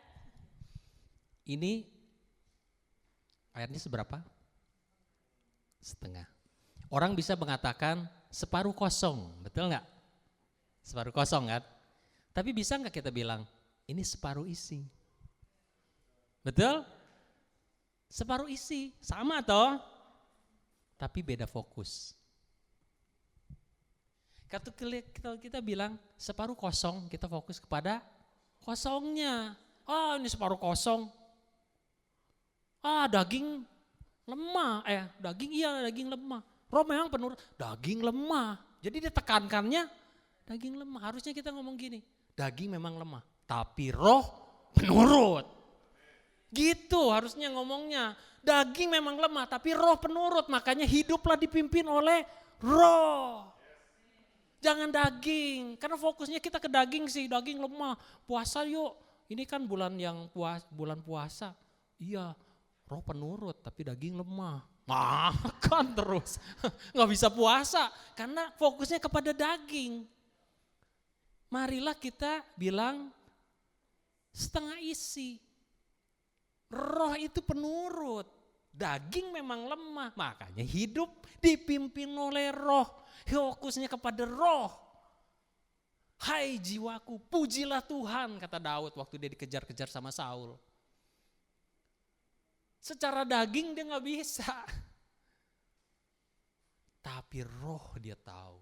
Ini airnya seberapa? Setengah. Orang bisa mengatakan separuh kosong, betul nggak? Separuh kosong kan? Tapi bisa nggak kita bilang ini separuh isi? Betul? Separuh isi, sama toh? Tapi beda fokus. Kalau kita bilang separuh kosong, kita fokus kepada kosongnya. Ini separuh kosong. Daging lemah, daging lemah. Roh memang penurut, daging lemah. Jadi ditekankannya daging lemah. Harusnya kita ngomong gini, daging memang lemah, tapi roh penurut. Gitu harusnya ngomongnya. Daging memang lemah, tapi roh penurut. Makanya hiduplah dipimpin oleh roh. Jangan daging, karena fokusnya kita ke daging sih, daging lemah. Puasa yuk, ini kan bulan puasa. Iya. Roh penurut tapi daging lemah, makan terus, nggak bisa puasa karena fokusnya kepada daging. Marilah kita bilang setengah isi. Roh itu penurut, daging memang lemah, makanya hidup dipimpin oleh roh, fokusnya kepada roh. Hai jiwaku, pujilah Tuhan, kata Daud waktu dia dikejar-kejar sama Saul. Secara daging dia gak bisa. Tapi roh dia tahu.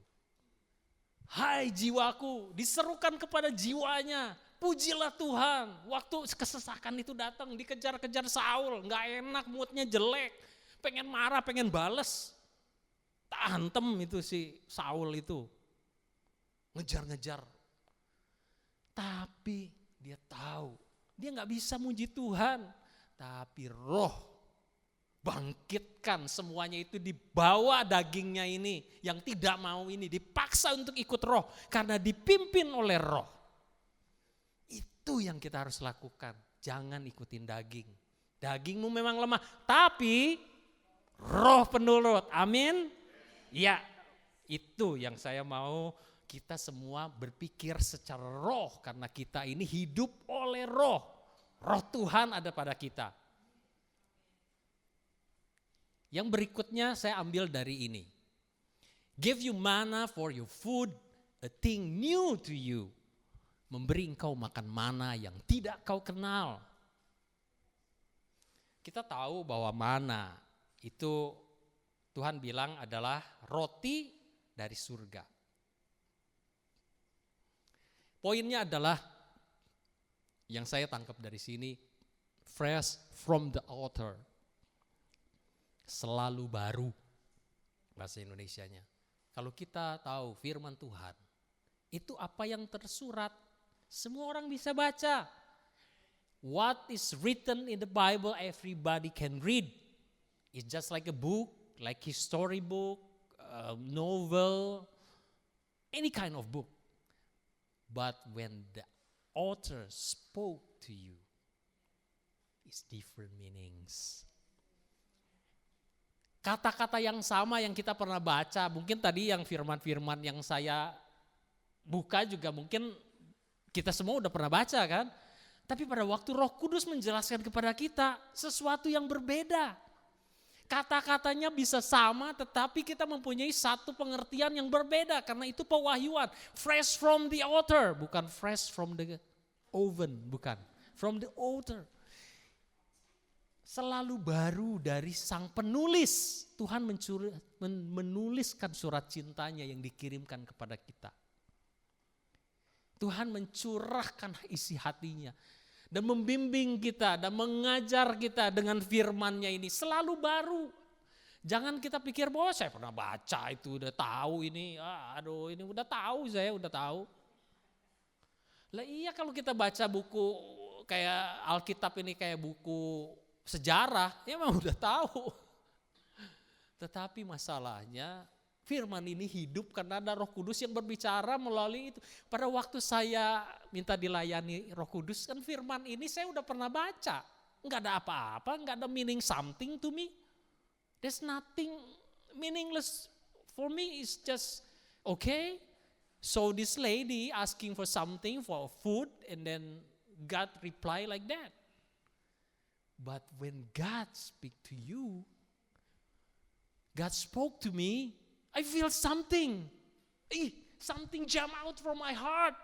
Hai jiwaku, diserukan kepada jiwanya. Pujilah Tuhan. Waktu kesesakan itu datang, dikejar-kejar Saul. Gak enak, moodnya jelek. Pengen marah, pengen bales. Tantem itu si Saul itu. Ngejar-ngejar. Tapi dia tahu, dia gak bisa muji Tuhan. Tapi roh bangkitkan semuanya itu, dibawa dagingnya ini yang tidak mau ini, dipaksa untuk ikut roh karena dipimpin oleh roh. Itu yang kita harus lakukan. Jangan ikutin daging. Dagingmu memang lemah, tapi roh penurut. Amin. Ya, itu yang saya mau kita semua berpikir secara roh. Karena kita ini hidup oleh roh. Roh Tuhan ada pada kita. Yang berikutnya saya ambil dari ini. Give you manna for your food, a thing new to you. Memberi engkau makan mana yang tidak kau kenal. Kita tahu bahwa mana itu Tuhan bilang adalah roti dari surga. Poinnya adalah yang saya tangkap dari sini, fresh from the altar. Selalu baru bahasa Indonesianya. Kalau kita tahu firman Tuhan, itu apa yang tersurat, semua orang bisa baca. What is written in the Bible everybody can read. It's just like a book, like a story book, a novel, any kind of book. But when the author spoke to you, it's different meanings. Kata-kata yang sama yang kita pernah baca, mungkin tadi yang firman-firman yang saya buka juga mungkin kita semua udah pernah baca kan. Tapi pada waktu Roh Kudus menjelaskan kepada kita sesuatu yang berbeda. Kata-katanya bisa sama tetapi kita mempunyai satu pengertian yang berbeda. Karena itu pewahyuan. Fresh from the altar, bukan fresh from the oven, bukan. From the altar. Selalu baru dari sang penulis. Tuhan menuliskan surat cintanya yang dikirimkan kepada kita. Tuhan mencurahkan isi hatinya. Dan membimbing kita dan mengajar kita dengan firman-Nya ini selalu baru. Jangan kita pikir bahwa saya pernah baca itu, udah tahu ini. Aduh ini udah tahu, saya udah tahu. Lah iya kalau kita baca buku kayak Alkitab ini kayak buku sejarah, ya memang udah tahu. Tetapi masalahnya firman ini hidup karena ada Roh Kudus yang berbicara melalui itu. Pada waktu saya minta dilayani Roh Kudus, kan firman ini saya udah pernah baca. Enggak ada apa-apa, enggak ada meaning something to me. There's nothing meaningless for me, it's just okay. So this lady asking for something, for food, and then God reply like that. But when God speak to you, God spoke to me, I feel something. Something jump out from my heart.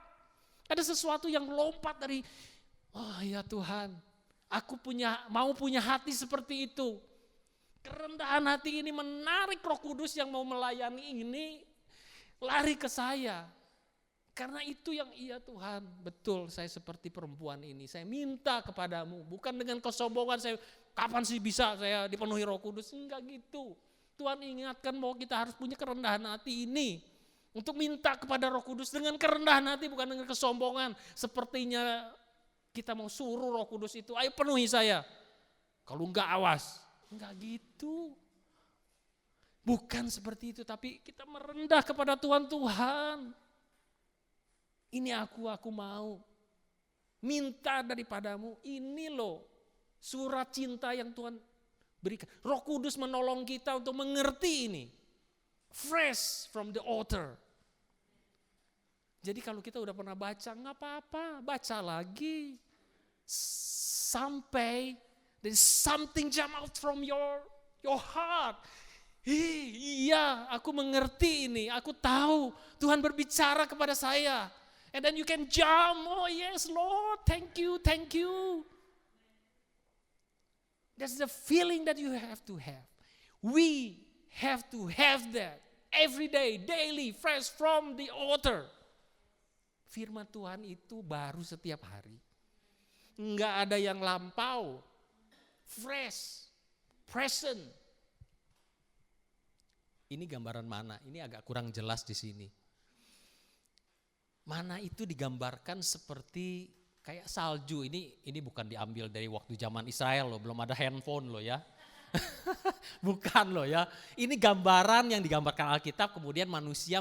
Ada sesuatu yang lompat dari, oh ya Tuhan, aku mau punya hati seperti itu. Kerendahan hati ini menarik Roh Kudus yang mau melayani ini lari ke saya. Karena itu yang iya Tuhan, betul saya seperti perempuan ini. Saya minta kepadamu, bukan dengan kesombongan saya, kapan sih bisa saya dipenuhi Roh Kudus, enggak gitu. Tuhan ingatkan bahwa kita harus punya kerendahan hati ini. Untuk minta kepada Roh Kudus dengan kerendahan hati, bukan dengan kesombongan. Sepertinya kita mau suruh Roh Kudus itu, ayo penuhi saya. Kalau enggak awas. Enggak gitu. Bukan seperti itu, tapi kita merendah kepada Tuhan. Tuhan, ini aku mau. Minta daripadamu, ini loh surat cinta yang Tuhan berikan. Roh Kudus menolong kita untuk mengerti ini. Fresh from the altar. Jadi kalau kita udah pernah baca, nggak apa-apa, baca lagi. Sampai there's something jump out from your heart. Iya, aku mengerti ini, aku tahu Tuhan berbicara kepada saya. And then you can jump, oh yes Lord, thank you, thank you. That's the feeling that you have to have. We have to have that every day, daily, fresh from the altar. Firman Tuhan itu baru setiap hari. Enggak ada yang lampau. Fresh, present. Ini gambaran mana? Ini agak kurang jelas di sini. Mana itu digambarkan seperti kayak salju. Ini bukan diambil dari waktu zaman Israel loh, belum ada handphone loh ya. Bukan loh ya. Ini gambaran yang digambarkan Alkitab, kemudian manusia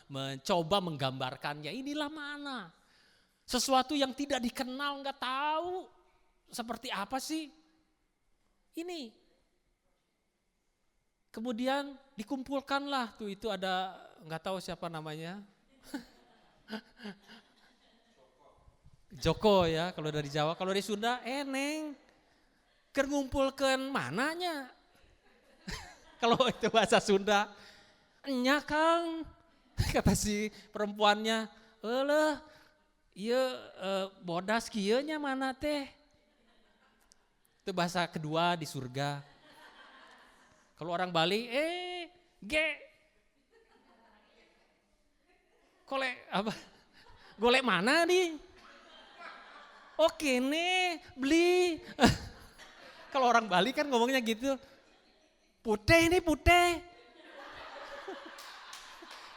mencoba menggambarkannya. Inilah mana. Sesuatu yang tidak dikenal, nggak tahu seperti apa sih ini. Kemudian dikumpulkanlah tuh, itu ada nggak tahu siapa namanya. Joko ya kalau dari Jawa, kalau dari Sunda Neng. Keur ngumpulkeun mananya? Kalau itu bahasa Sunda, nya Kang. Kata si perempuannya, "Eueuh, ieu bodas kieu nya mana teh?" Itu bahasa kedua di surga. Kalau orang Bali, golek apa? Golek mana nih? Oke nih, beli. Kalau orang Bali kan ngomongnya gitu. Putih nih, putih.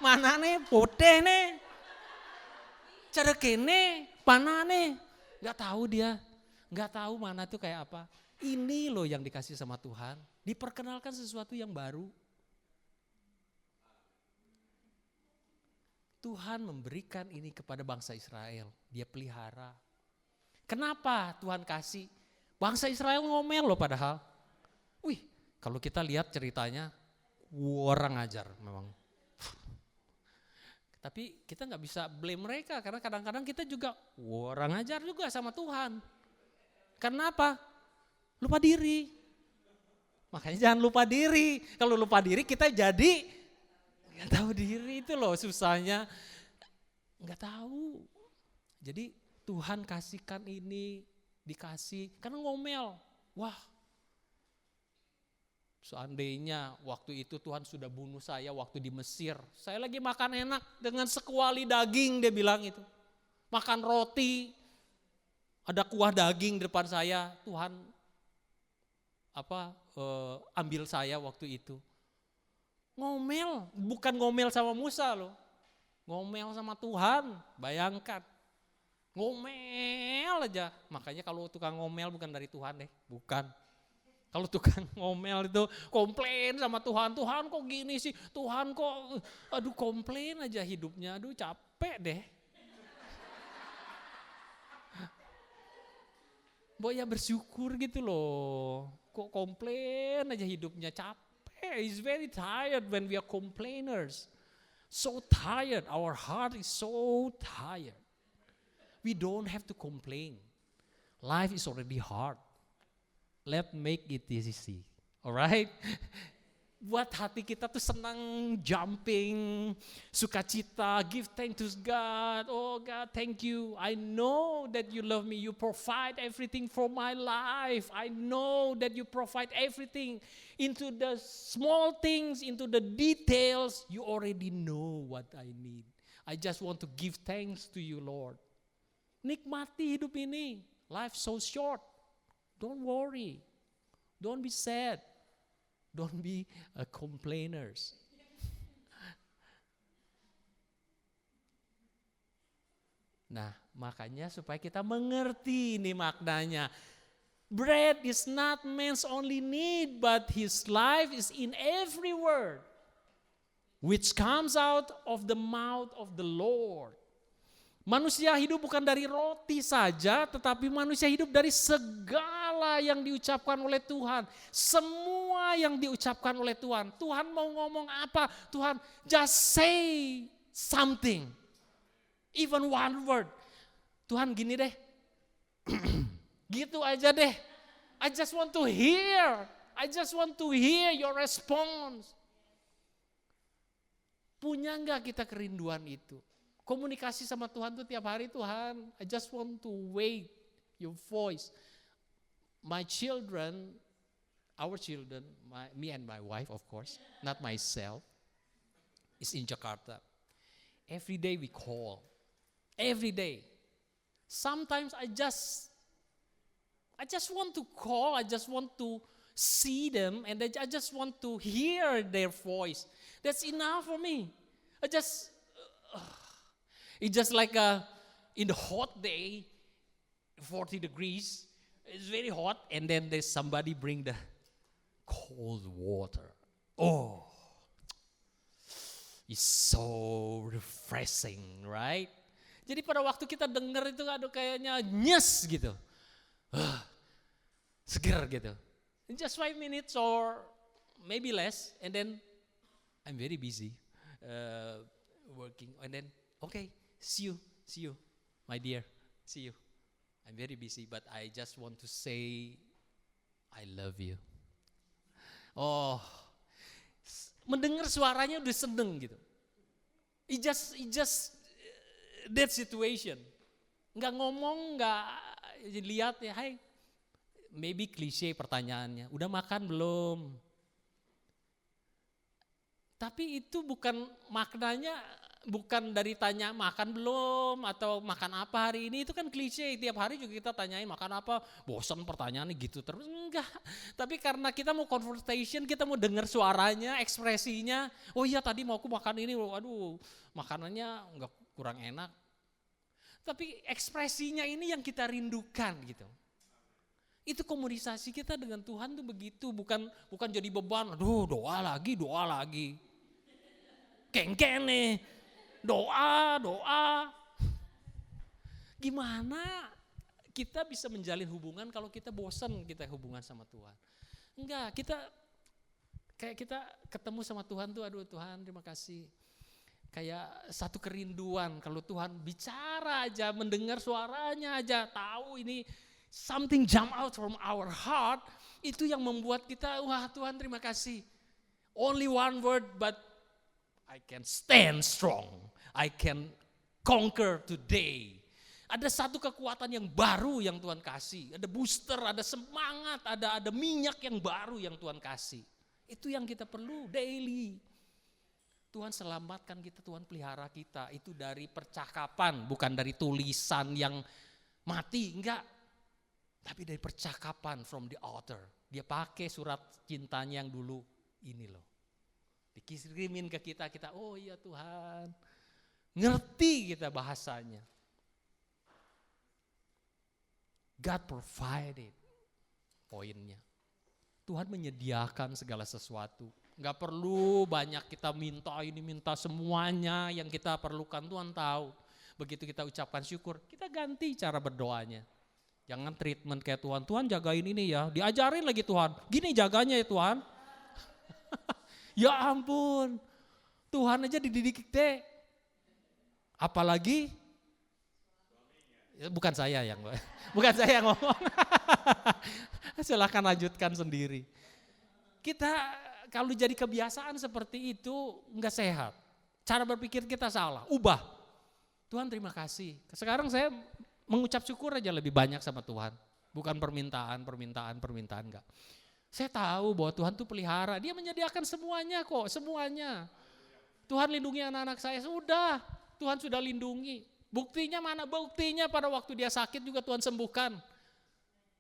Mana nih, putih nih. Cara kene, mana nih? Gak tahu dia. Gak tahu mana tuh kayak apa. Ini loh yang dikasih sama Tuhan. Diperkenalkan sesuatu yang baru. Tuhan memberikan ini kepada bangsa Israel. Dia pelihara. Kenapa Tuhan kasih? Bangsa Israel ngomel loh padahal. Wih, kalau kita lihat ceritanya, orang ajar memang. Tapi kita nggak bisa blame mereka karena kadang-kadang kita juga orang ajar juga sama Tuhan. Kenapa? Lupa diri. Makanya jangan lupa diri. Kalau lupa diri kita jadi nggak tahu diri, itu loh susahnya. Nggak tahu. Jadi Tuhan kasihkan ini, dikasih, karena ngomel. Wah, seandainya waktu itu Tuhan sudah bunuh saya waktu di Mesir. Saya lagi makan enak dengan sekuali daging, dia bilang itu. Makan roti, ada kuah daging di depan saya. Tuhan ambil saya waktu itu. Ngomel, bukan ngomel sama Musa loh. Ngomel sama Tuhan, bayangkan. Ngomel aja, makanya kalau tukang ngomel bukan dari Tuhan deh, bukan. Kalau tukang ngomel itu komplain sama Tuhan, Tuhan kok gini sih, Tuhan kok, aduh komplain aja hidupnya, aduh capek deh. Mbok ya bersyukur gitu loh, kok komplain aja hidupnya, capek, he's very tired when we are complainers. So tired, our heart is so tired. We don't have to complain. Life is already hard. Let's make it easy. Alright? Buat hati kita tuh senang, jumping, sukacita, give thanks to God. Oh God, thank you. I know that you love me. You provide everything for my life. I know that you provide everything. Into the small things, into the details, you already know what I need. I just want to give thanks to you, Lord. Nikmati hidup ini. Life so short. Don't worry. Don't be sad. Don't be complainers. Nah, makanya supaya kita mengerti ini maknanya. Bread is not man's only need, but his life is in every word which comes out of the mouth of the Lord. Manusia hidup bukan dari roti saja, tetapi manusia hidup dari segala yang diucapkan oleh Tuhan. Semua yang diucapkan oleh Tuhan. Tuhan mau ngomong apa? Tuhan just say something. Even one word. Tuhan gini deh. Gitu aja deh. I just want to hear. I just want to hear your response. Punya enggak kita kerinduan itu? Komunikasi sama Tuhan tuh tiap hari, Tuhan, I just want to wait your voice. My children, our children, me and my wife of course, not myself, is in Jakarta. Every day we call, every day. Sometimes I just want to call, I just want to see them, and I just want to hear their voice. That's enough for me. It's just like in the hot day, 40 degrees, it's very hot, and then there's somebody bring the cold water. Oh, it's so refreshing, right? Jadi pada waktu kita dengar itu aduh kayaknya nyes gitu. Seger gitu. Just 5 minutes or maybe less, and then I'm very busy working, and then okay, see you, my dear, see you. I'm very busy, but I just want to say I love you. Oh, mendengar suaranya udah seneng gitu. It just that situation. Nggak ngomong, nggak lihat ya, hai. Maybe klise pertanyaannya, udah makan belum? Tapi itu bukan maknanya, bukan dari tanya makan belum atau makan apa hari ini, itu kan klise. Tiap hari juga kita tanyain makan apa, bosan pertanyaannya gitu terus. Enggak, tapi karena kita mau conversation, kita mau dengar suaranya, ekspresinya. Oh iya tadi mau aku makan ini, aduh makanannya enggak, kurang enak. Tapi ekspresinya ini yang kita rindukan gitu. Itu komunikasi kita dengan Tuhan tuh begitu, bukan jadi beban. Aduh doa lagi. Kengkene, doa. Gimana kita bisa menjalin hubungan kalau kita bosan kita hubungan sama Tuhan? Enggak, kita ketemu sama Tuhan tuh, aduh Tuhan terima kasih. Kayak satu kerinduan kalau Tuhan bicara aja, mendengar suaranya aja, tahu ini something jump out from our heart, itu yang membuat kita, wah Tuhan terima kasih. Only one word but I can stand strong. I can conquer today. Ada satu kekuatan yang baru yang Tuhan kasih. Ada booster, ada semangat, ada minyak yang baru yang Tuhan kasih. Itu yang kita perlu daily. Tuhan selamatkan kita, Tuhan pelihara kita. Itu dari percakapan, bukan dari tulisan yang mati, enggak. Tapi dari percakapan from the author. Dia pakai surat cintanya yang dulu ini loh. Dikirimin ke kita, oh iya Tuhan. Ngerti kita bahasanya. God provided. Poinnya. Tuhan menyediakan segala sesuatu. Gak perlu banyak kita minta ini, minta semuanya yang kita perlukan, Tuhan tahu. Begitu kita ucapkan syukur, kita ganti cara berdoanya. Jangan treatment kayak Tuhan jagain ini ya, diajarin lagi Tuhan, gini jaganya ya Tuhan. Ya ampun, Tuhan aja dididik deh. Apalagi, bukan saya yang ngomong. Silahkan lanjutkan sendiri. Kita kalau jadi kebiasaan seperti itu nggak sehat. Cara berpikir kita salah, ubah. Tuhan terima kasih. Sekarang saya mengucap syukur aja lebih banyak sama Tuhan. Bukan permintaan enggak. Saya tahu bahwa Tuhan tuh pelihara, dia menyediakan semuanya kok, semuanya. Tuhan lindungi anak-anak saya, sudah. Tuhan sudah lindungi. Buktinya mana? Buktinya pada waktu dia sakit juga Tuhan sembuhkan.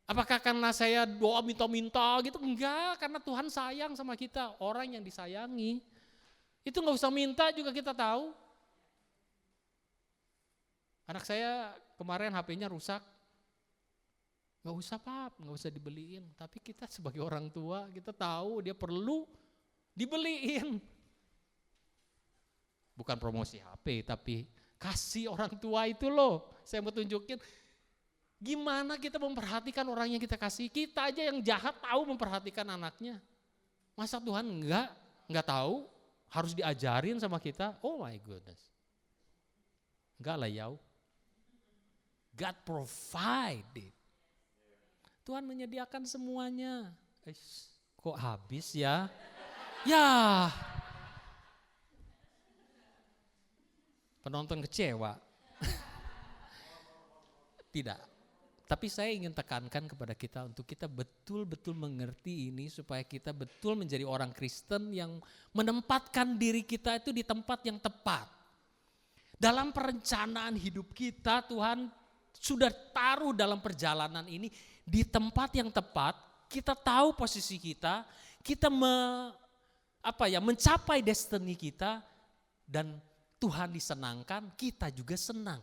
Apakah karena saya doa minta-minta gitu? Enggak, karena Tuhan sayang sama kita. Orang yang disayangi, itu gak usah minta juga kita tahu. Anak saya kemarin HP-nya rusak. Gak usah Pap, gak usah dibeliin. Tapi kita sebagai orang tua, kita tahu dia perlu dibeliin. Bukan promosi HP, tapi kasih orang tua itu loh. Saya mau tunjukin gimana kita memperhatikan orang yang kita kasih. Kita aja yang jahat tahu memperhatikan anaknya. Masa Tuhan enggak tahu, harus diajarin sama kita. Oh my goodness. Enggak lah yau. God provided. Tuhan menyediakan semuanya. Kok habis ya? Ya. Penonton kecewa. Tidak. Tapi saya ingin tekankan kepada kita untuk kita betul-betul mengerti ini supaya kita betul menjadi orang Kristen yang menempatkan diri kita itu di tempat yang tepat. Dalam perencanaan hidup kita Tuhan sudah taruh dalam perjalanan ini di tempat yang tepat. Kita tahu posisi kita mencapai destiny kita, dan Tuhan disenangkan, kita juga senang.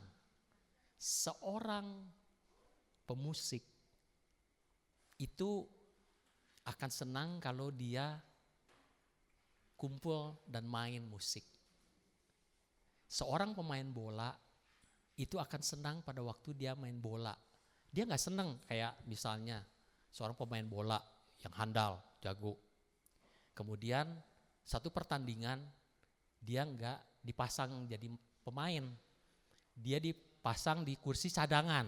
Seorang pemusik itu akan senang kalau dia kumpul dan main musik. Seorang pemain bola itu akan senang pada waktu dia main bola. Dia gak senang kayak misalnya seorang pemain bola yang handal, jago. Kemudian satu pertandingan dia gak dipasang jadi pemain. Dia dipasang di kursi cadangan,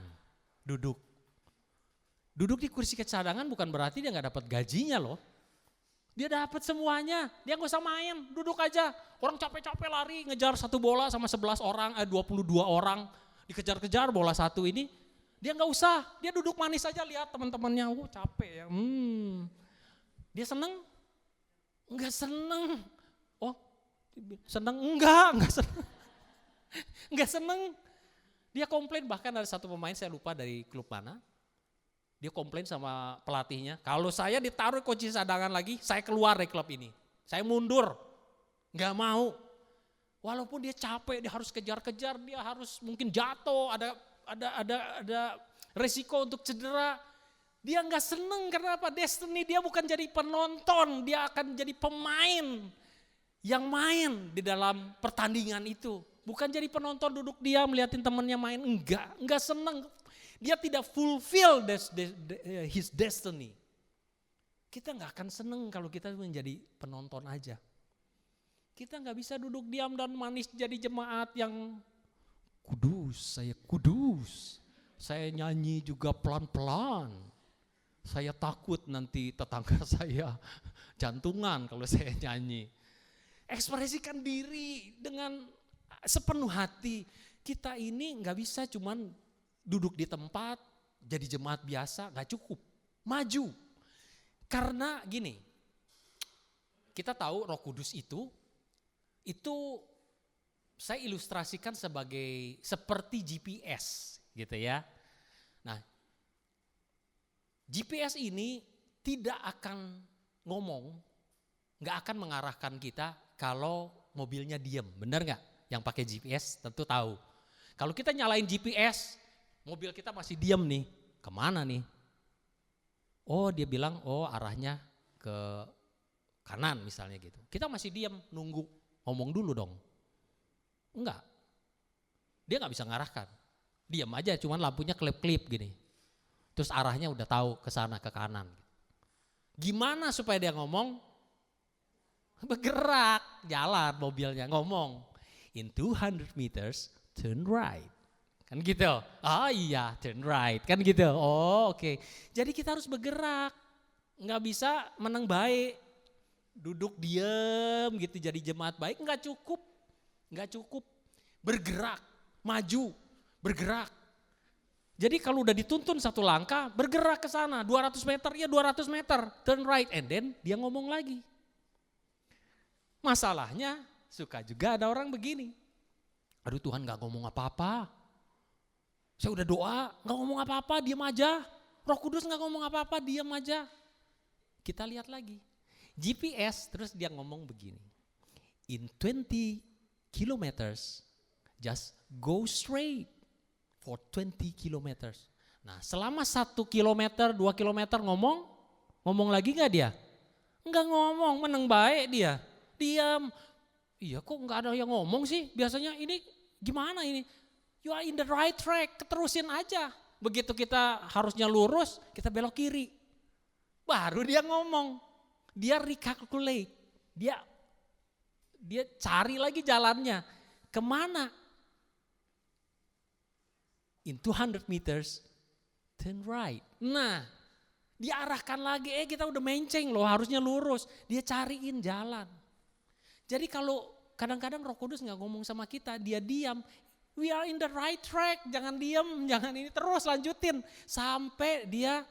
duduk. Duduk di kursi cadangan bukan berarti dia gak dapat gajinya loh. Dia dapat semuanya, dia gak usah main, duduk aja. Orang capek-capek lari ngejar satu bola sama 11 orang, 22 orang. Dikejar-kejar bola satu ini, dia gak usah, dia duduk manis aja lihat teman-temannya, capek ya. Dia seneng? Enggak seneng. Oh, seneng? Enggak seneng. Enggak seneng. Dia komplain, bahkan ada satu pemain saya lupa dari klub mana. Dia komplain sama pelatihnya, kalau saya ditaruh kunci cadangan lagi, saya keluar dari klub ini. Saya mundur, gak mau. Walaupun dia capek, dia harus kejar-kejar, dia harus mungkin jatuh, ada resiko untuk cedera. Dia gak seneng, karena apa? Destiny dia bukan jadi penonton, dia akan jadi pemain yang main di dalam pertandingan itu. Bukan jadi penonton duduk diam melihatin temannya main, enggak seneng. Dia tidak fulfill his destiny. Kita gak akan seneng kalau kita menjadi penonton aja. Kita gak bisa duduk diam dan manis jadi jemaat yang kudus. Saya nyanyi juga pelan-pelan. Saya takut nanti tetangga saya jantungan kalau saya nyanyi. Ekspresikan diri dengan sepenuh hati. Kita ini gak bisa cuman duduk di tempat, jadi jemaat biasa, gak cukup. Maju. Karena gini, kita tahu Roh Kudus itu saya ilustrasikan seperti GPS gitu ya. Nah, GPS ini tidak akan ngomong, gak akan mengarahkan kita kalau mobilnya diem, benar gak? Yang pakai GPS tentu tahu. Kalau kita nyalain GPS, mobil kita masih diam nih, kemana nih? Oh dia bilang, arahnya ke kanan misalnya gitu. Kita masih diam, nunggu, ngomong dulu dong. Enggak, dia gak bisa ngarahkan. Diam aja, cuman lampunya kelip-kelip gini. Terus arahnya udah tahu ke sana, ke kanan. Gimana supaya dia ngomong? Bergerak, jalan mobilnya, ngomong. In 200 meters, turn right. Kan gitu, iya turn right, kan gitu, oke. Jadi kita harus bergerak, gak bisa menang baik, duduk diem gitu jadi jemaat baik, gak cukup, bergerak, maju, bergerak. Jadi kalau udah dituntun satu langkah, bergerak ke sana, 200 meter, ya 200 meter, turn right, and then dia ngomong lagi. Masalahnya suka juga ada orang begini, aduh Tuhan gak ngomong apa-apa. Saya udah doa, gak ngomong apa-apa, diam aja. Roh Kudus gak ngomong apa-apa, diam aja. Kita lihat lagi. GPS, terus dia ngomong begini. In 20 kilometers, just go straight for 20 kilometers. Nah selama 1 kilometer, 2 kilometer ngomong lagi gak dia? Enggak ngomong, meneng baik dia. Diam. Iya kok gak ada yang ngomong sih, biasanya ini gimana ini? You are in the right track, keterusin aja. Begitu kita harusnya lurus, kita belok kiri. Baru dia ngomong, dia recalculate, dia cari lagi jalannya. Kemana? In 200 meters, turn right. Nah, diarahkan lagi, kita udah menceng loh, harusnya lurus. Dia cariin jalan. Jadi kalau kadang-kadang Roh Kudus gak ngomong sama kita, dia diam. We are in the right track, jangan diam, jangan ini, terus lanjutin. Sampai dia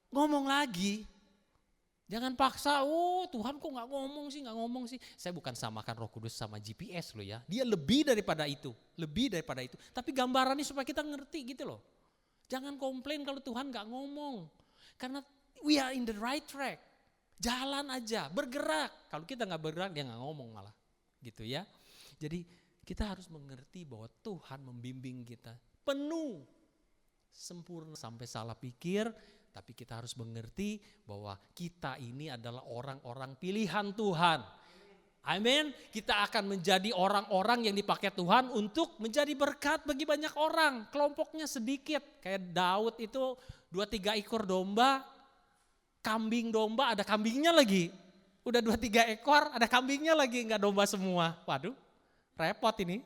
ngomong lagi. Jangan paksa, Tuhan kok gak ngomong sih. Saya bukan samakan Roh Kudus sama GPS loh ya. Dia lebih daripada itu. Tapi gambarannya supaya kita ngerti gitu loh. Jangan komplain kalau Tuhan gak ngomong. Karena we are in the right track. Jalan aja, bergerak. Kalau kita gak bergerak, dia gak ngomong malah. Gitu ya. Jadi kita harus mengerti bahwa Tuhan membimbing kita penuh, sempurna sampai salah pikir, tapi kita harus mengerti bahwa kita ini adalah orang-orang pilihan Tuhan. Amin. Kita akan menjadi orang-orang yang dipakai Tuhan untuk menjadi berkat bagi banyak orang. Kelompoknya sedikit. Kayak Daud itu 2-3 ekor domba, kambing domba, ada kambingnya lagi. Udah 2-3 ekor, ada kambingnya lagi, enggak domba semua. Waduh, repot ini.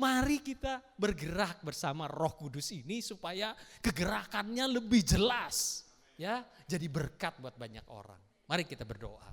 Mari kita bergerak bersama Roh Kudus ini supaya kegerakannya lebih jelas. Ya, jadi berkat buat banyak orang. Mari kita berdoa.